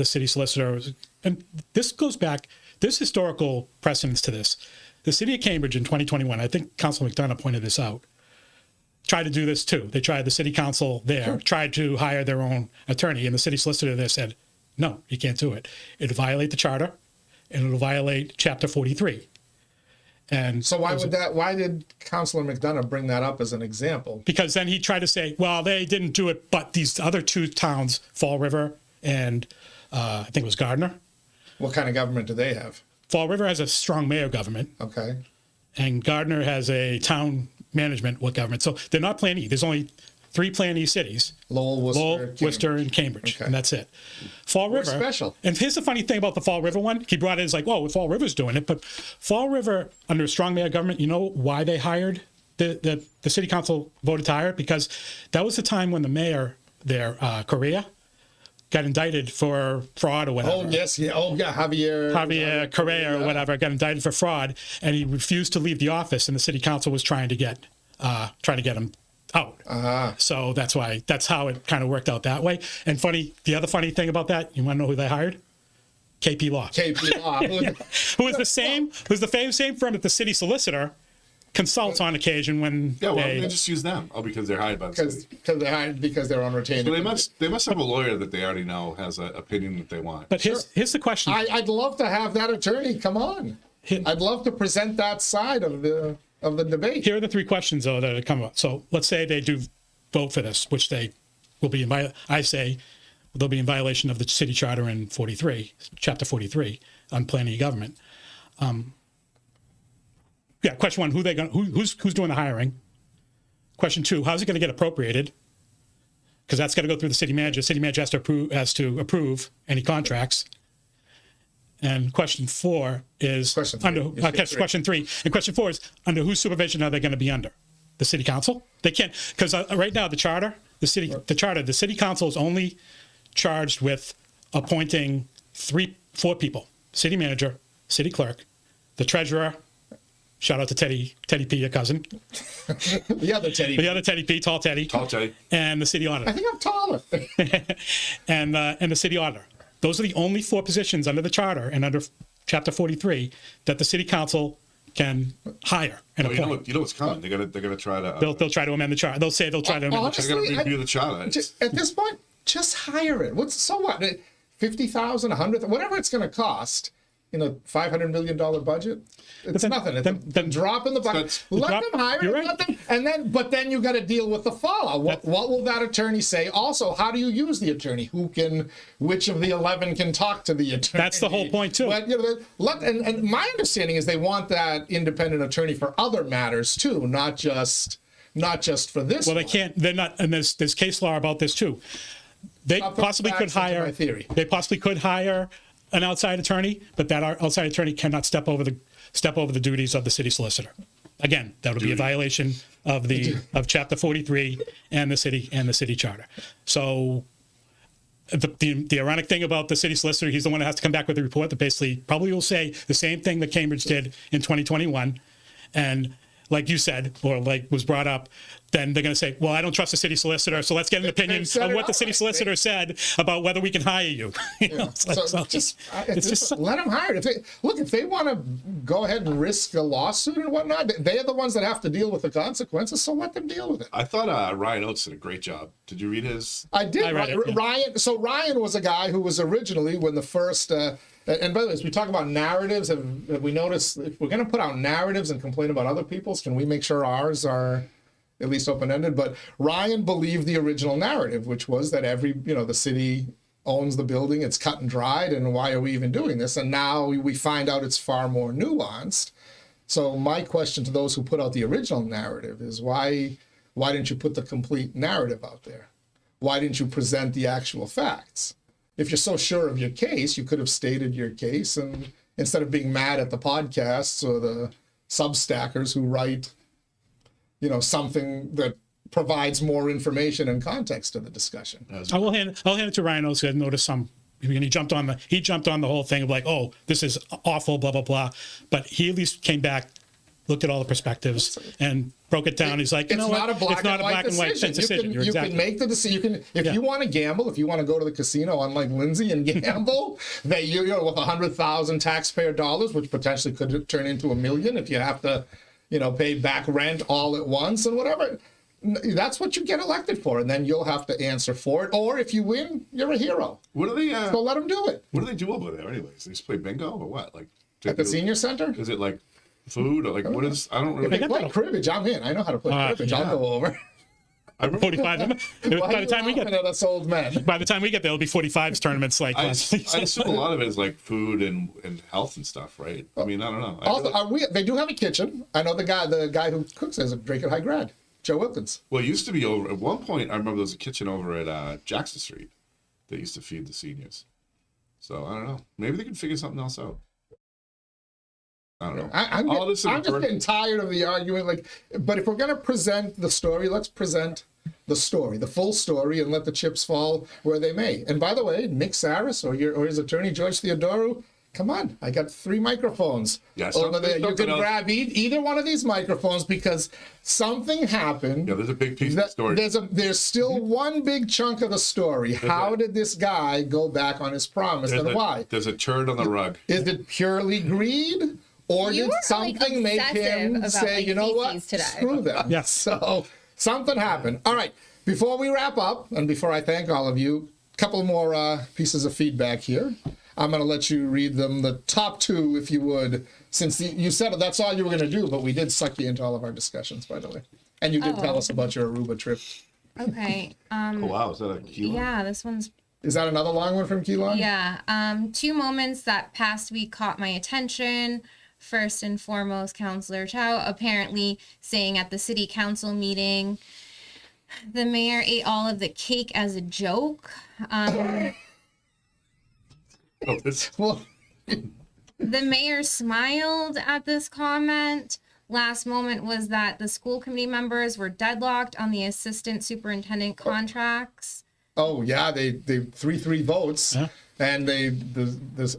city solicitor, and this goes back. There's historical precedence to this. The city of Cambridge in 2021, I think Councilor McDonough pointed this out, tried to do this too. They tried, the city council there tried to hire their own attorney, and the city solicitor there said, no, you can't do it. It'll violate the charter, and it'll violate Chapter 43. And so why did Councilor McDonough bring that up as an example? Because then he tried to say, well, they didn't do it, but these other two towns, Fall River and I think it was Gardner. What kind of government do they have? Fall River has a strong mayor government. Okay. And Gardner has a town management government. So they're not Plan E. There's only 3 Plan E cities. Lowell, Worcester, and Cambridge. Okay. And that's it. Fall River. Special. And here's the funny thing about the Fall River one. He brought it as like, well, Fall River's doing it. But Fall River, under a strong mayor government, you know why they hired? The city council voted to hire it? Because that was the time when the mayor there, Correa, got indicted for fraud or whatever. Oh yes, yeah. Oh yeah, Javier Correa or whatever got indicted for fraud, and he refused to leave the office, and the city council was trying to get him out. So that's how it kind of worked out that way. And the other funny thing about that, you want to know who they hired? KP Law. KP Law. who was the same firm that the city solicitor consults on occasion when Yeah, well, they just use them. Oh, because they're hired by the city. because they're on retainer. So they must have a lawyer that they already know has an opinion that they want. But here's the question. I'd love to have that attorney come on. I'd love to present that side of the debate. Here are the three questions though that come up. So let's say they do vote for this, which they will be I say they'll be in violation of the city charter in chapter 43 on planning and government. Yeah, question one, who's doing the hiring? Question two, how's it going to get appropriated? Because that's got to go through the city manager. City manager has to approve any contracts. And question four is question three. And question four is under whose supervision are they going to be under? The city council? They can't, because right now the city council is only charged with appointing 4 people: city manager, city clerk, the treasurer. Shout out to Teddy P, your cousin. The other Teddy P, Tall Teddy, and the city auditor. I think I'm taller. and the city auditor. Those are the only 4 positions under the charter and under Chapter 43 that the city council can hire and appoint. You know what's coming. They're gonna try to. They'll try to amend the charter. They'll say they'll try to amend the charter. They're gonna review the charter. At this point, just hire it. So what? 50,000, 100, whatever it's going to cost. $500 million budget. It's nothing. It's a drop in the bucket. Let them hire it. Right. But then you got to deal with the fallout. What will that attorney say? Also, how do you use the attorney? Which of the 11 can talk to the attorney? That's the whole point too. But and my understanding is they want that independent attorney for other matters too, not just for this. Well, they can't. They're not. And there's case law about this too. They possibly could hire. They possibly could hire an outside attorney, but that outside attorney cannot step over the duties of the city solicitor. Again, that would be a violation of Chapter 43 and the city charter. So the ironic thing about the city solicitor, he's the one that has to come back with a report that basically probably will say the same thing that Cambridge did in 2021, and like you said, or like was brought up, then they're going to say, well, I don't trust the city solicitor, so let's get an opinion of what the city solicitor said about whether we can hire you. Just let them hire it. If they want to go ahead and risk a lawsuit and whatnot, they are the ones that have to deal with the consequences, so let them deal with it. I thought Ryan Oates did a great job. Did you read his? I did. I read it, yeah. Ryan was a guy who was originally when the first... and by the way, as we talk about narratives, have we noticed if we're going to put out narratives and complain about other people's, can we make sure ours are at least open-ended? But Ryan believed the original narrative, which was that the city owns the building, it's cut and dried, and why are we even doing this? And now we find out it's far more nuanced. So my question to those who put out the original narrative is why didn't you put the complete narrative out there? Why didn't you present the actual facts? If you're so sure of your case, you could have stated your case, and instead of being mad at the podcasts or the substackers who write, something that provides more information and context to the discussion. I'll hand it to Ryan Oates. I noticed he jumped on the whole thing of like, oh, this is awful, blah blah blah. But he at least came back, looked at all the perspectives, and broke it down. He's like, it's not a black and white decision. You can make the decision. If you want to gamble, if you want to go to the casino, unlike Lindsay, and gamble, that you're with 100,000 taxpayer dollars, which potentially could turn into $1 million if you have to, pay back rent all at once and whatever. That's what you get elected for, and then you'll have to answer for it. Or if you win, you're a hero. What do they? So let them do it. What do they do over there, anyways? They just play bingo or what? Like at the senior center? Is it like food or like what is? I don't really. If they play cribbage, I'm in. I know how to play cribbage. Yeah. I'll go over. I 45. By the time we get at us old men. By the time we get there, it'll be 45s tournaments. Like I assume a lot of it is like food and health and stuff, right? I mean, I don't know. Also, they do have a kitchen. I know the guy who cooks has a Drake High grad, Joe Wilkins. Well, it used to be over at one point. I remember there was a kitchen over at Jackson Street that used to feed the seniors. So I don't know. Maybe they can figure something else out. I don't know. I'm just getting tired of the argument. But if we're going to present the story, let's present the story, the full story, and let the chips fall where they may. And by the way, Nick Saris or his attorney, George Theodorou, come on, I got 3 microphones over there. You can grab either one of these microphones because something happened. Yeah, there's a big piece of the story. There's still one big chunk of the story. How did this guy go back on his promise and why? There's a turd on the rug. Is it purely greed? Or did something make him say, you know what, screw them? Yes. So something happened. All right, before we wrap up and before I thank all of you, a couple more pieces of feedback here. I'm going to let you read them, the top 2, if you would, since you said that's all you were going to do, but we did suck you into all of our discussions, by the way. And you did tell us about your Aruba trip. Okay. Oh, wow, is that a 𝐂𝐤? Yeah, this one's... Is that another long one from 𝐂𝐤? Yeah. 2 moments that past week caught my attention. First and foremost, Councillor Chow apparently saying at the city council meeting, the mayor ate all of the cake as a joke. Well, The mayor smiled at this comment. Last moment was that the school committee members were deadlocked on the assistant superintendent contracts. oh, yeah, they 3-3 votes. And the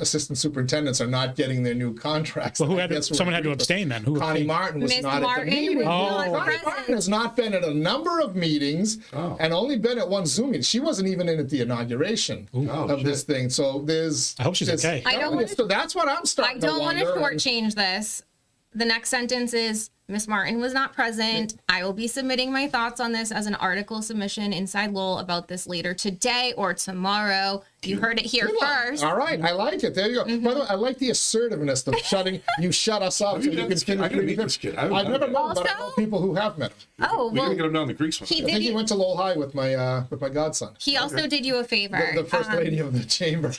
assistant superintendents are not getting their new contracts. Well, someone had to abstain then. Who Connie abstained? Martin was Miss not Martin at the meeting. was not Connie present. Martin has not been at a number of meetings and only been at one Zoom meeting. She wasn't even in at the inauguration of this thing. So there's... I hope she's okay. So that's what I'm starting to wonder. I don't want to shortchange this. The next sentence is, Miss Martin was not present. I will be submitting my thoughts on this as an article submission inside Lowell about this later today or tomorrow. You heard it here first. All right, I like it. There you go. By the way, I like the assertiveness of you shut us up so you can finish. I've never met him, but I know people who have met him. Oh, We well, gotta get him down the Greeks one. he I think he did. went to Lowell High with my godson, He also did you a favor. the first lady of the chamber.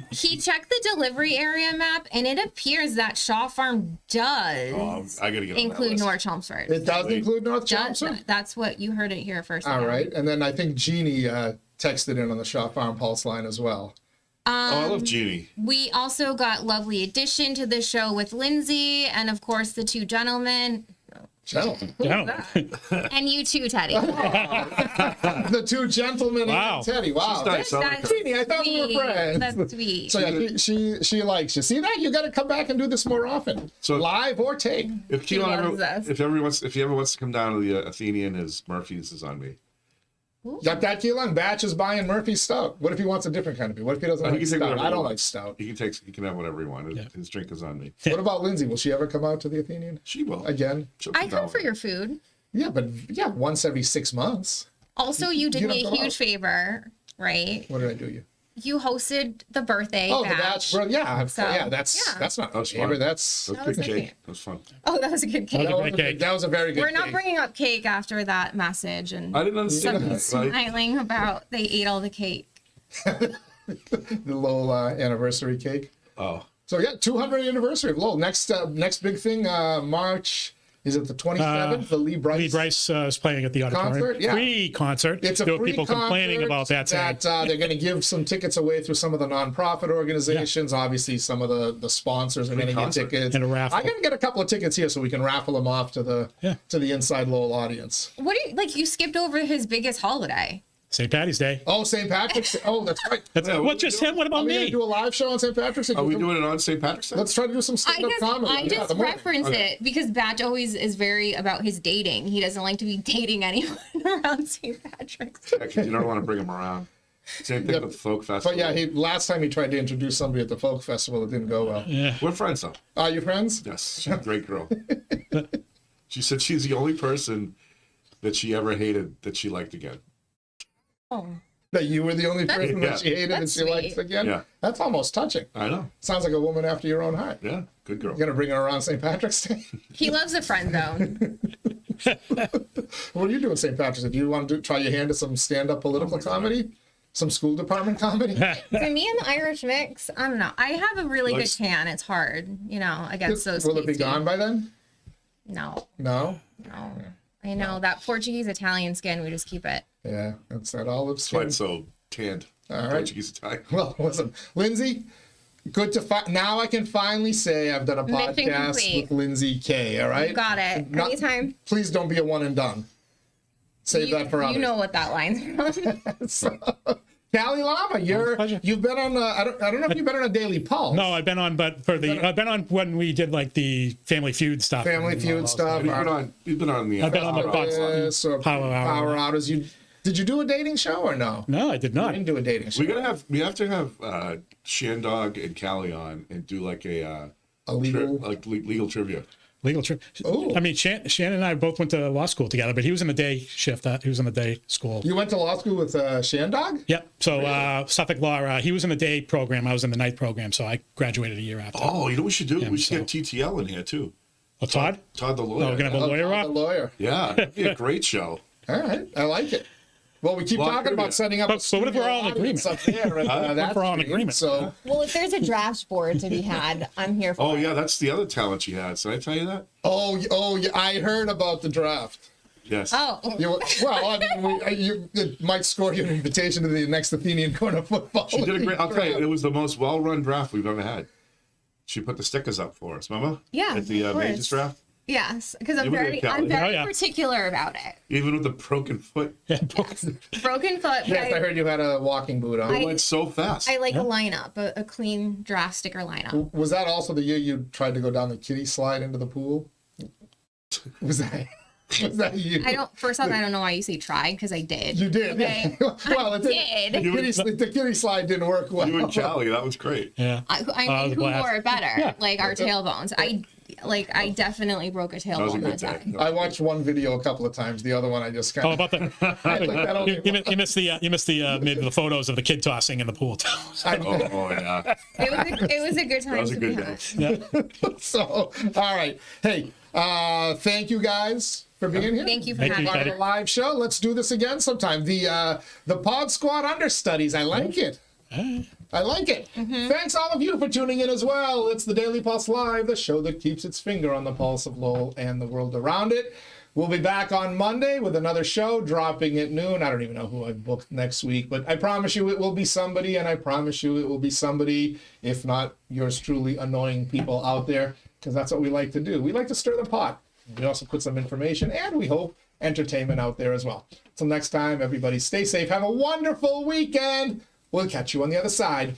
He checked the delivery area map, and it appears that Shaw Farm does I gotta get on that include list. North Chelmsford. It does include North Chelmsford? That's what you heard it here first. All right. And then I think Jeannie texted in on the Shaw Farm Pulse line as well. I love Jeannie. We also got lovely addition to the show with Lindsay, and of course the 2 gentlemen, Gentlemen. and you too, Teddy. The 2 gentlemen Wow. and Teddy. Wow. She's nice. That's Jeannie, I thought we were sweet. friends. That's sweet. So yeah, she likes you. See that? You got to come back and do this more often. So- live or tape. If He loves us. if he ever wants to come down to the Athenian, his Murphy's is on me. Got that, Keelan? Batch is buying Murphy's stout. What if he wants a different kind of beer? What if he doesn't He like can take stout? whatever I he don't wants. like stout. He can have whatever he wants. His drink is on me. What about Lindsay? Will she ever come out to the Athenian She will. again? She'll I come come down. for your food. Yeah, but once every 6 months. Also, you did You me a don't go huge out. favor, right? What did I do you? You hosted the birthday Oh, bash. the batch, bro. Yeah, So, that's not That was favor. fun. That's That was was good nice. cake. That was fun. Oh, that was a good cake. That was a great cake. that was a very good. We're not cake. bringing up cake after that message and I didn't understand that. Like, smiling about they ate all the cake. the Lowell anniversary cake. oh, So yeah, 200th anniversary of Lowell. Next big thing, March. Is it the 27th? The Lee Bryce. Lee Bryce is playing at the auditorium. Concert? Yeah. Free concert. It's a there were free people concert complaining about that. saying, they're going to give some tickets away through some of the nonprofit organizations. Obviously, some of the sponsors are going to get concert. tickets. And a raffle. I'm going to get a couple of tickets here so we can raffle them off to the Inside Lowell audience. What do you like? You skipped over his biggest holiday. St. Patty's Day. Oh, St. Patrick's. Oh, that's right. Yeah, What just him? What Are about we going to me? do a live show on St. Patrick's? are we doing it on St. Patrick's Day? Let's try to do some I stand-up just, comedy. I Yeah, just the morning. reference it because Batch always is very about his dating. He doesn't like to be dating anyone around St. Patrick's. Yeah, 'cause you don't want to bring him around. Same thing Yeah. with the folk festival. But yeah, last time he tried to introduce somebody at the folk festival, it didn't go well. We're friends though. Are you friends? Yes, she's a great girl. She said she's the only person that she ever hated that she liked again. Oh, That you were the only person Yeah. that she hated and That's she likes sweet. again? Yeah. That's almost touching. I know. Sounds like a woman after your own heart. Yeah, good girl. You're going to bring her around St. Patrick's Day? he loves a friend zone. What are you doing St. Patrick's Day? Do you want to try your hand at some stand-up political comedy? Some school department comedy? For me and the Irish mix, I don't know. I have a really Likes- good tan. It's hard, against those. Will it be tasty. gone by then? No, No? no. I know that Portuguese Italian skin. We just keep it. Yeah, that's that olive That's why skin. it's so tanned. All right. Portuguese Italian. Well, listen, Lindsay, good to now I can finally say I've done a Mission podcast complete. with Lindsay K, all right? You got it. Not- Anytime. Please don't be a one and done. Save that for others. You know what that line's from. So, Callie Lama, you've been on. I don't know if you've been on a Daily Pulse. No, I've been on, but I've been on when we did like the Family Feud stuff. Family Feud stuff. You've been on the. I've been on the Fox Power Hour. Did you do a dating show or no? No, I did not. I didn't do a dating show. We have to have Shandog and Callie on and do like a legal legal trivia. Legal trip. Ooh. I mean, Shannon and I both went to law school together, but he was in the day shift. He was in the day school. You went to law school with Shandog? Yep. So Suffolk Law, he was in the day program. I was in the night program. So I graduated a year after. Oh, you know what we should do? We should get TTL in here too. Oh, Todd? Todd the lawyer. Oh, we're going to have a lawyer Todd on? the lawyer. Yeah, it'd be a great show. All right. I like it. Well, we keep talking about setting up. But what if we're all in agreement? Up there What if we're all in agreement? So, Well, if there's a draft board to be had, I'm here for Oh it. yeah, that's the other talent she has. Did I tell you that? yeah, I heard about the draft. Yes. Oh, Well, I mean, it might score you an invitation to the next Athenian Corner football. She did a great. I'll tell you, it was the most well-run draft we've ever had. She put the stickers up for us. Remember? Yeah, At the of course. Mages draft, yes, because I'm You were very, there, I'm Kelly. very Oh, yeah. particular about it. even with the broken foot, Broken foot. Yes, I I, heard you had a walking boot on. it went so fast. I like a lineup, a clean draft sticker lineup. Was that also the year you tried to go down the kiddie slide into the pool? Was that you? First off, I don't know why you say try, because I did. You did. Okay. Well, I did. The kiddie slide didn't work well. You and Callie, that was great. Yeah. I was mean, who glad. wore it better? Yeah. Like our tailbones. I definitely broke a That was a tailbone good that day. time. I watched one video a couple of times. The other one I just kind Oh, of. about the you missed the maybe the photos of the kid tossing in the pool. Oh yeah, It was a good time that was a to be good had. day. Yeah. So, all right. Hey, thank you guys for being here. Thank you for Thank having you, Part me. of the live show. Let's do this again sometime. The Pod Squad Understudies. I like it. I like it. Thanks all of you for tuning in as well. It's the Daily Pulse Live, the show that keeps its finger on the pulse of Lowell and the world around it. We'll be back on Monday with another show dropping at noon. I don't even know who I've booked next week, but I promise you it will be somebody, and I promise you it will be somebody, if not yours truly, annoying people out there, because that's what we like to do. We like to stir the pot. We also put some information and we hope entertainment out there as well. Till next time, everybody stay safe. Have a wonderful weekend. We'll catch you on the other side.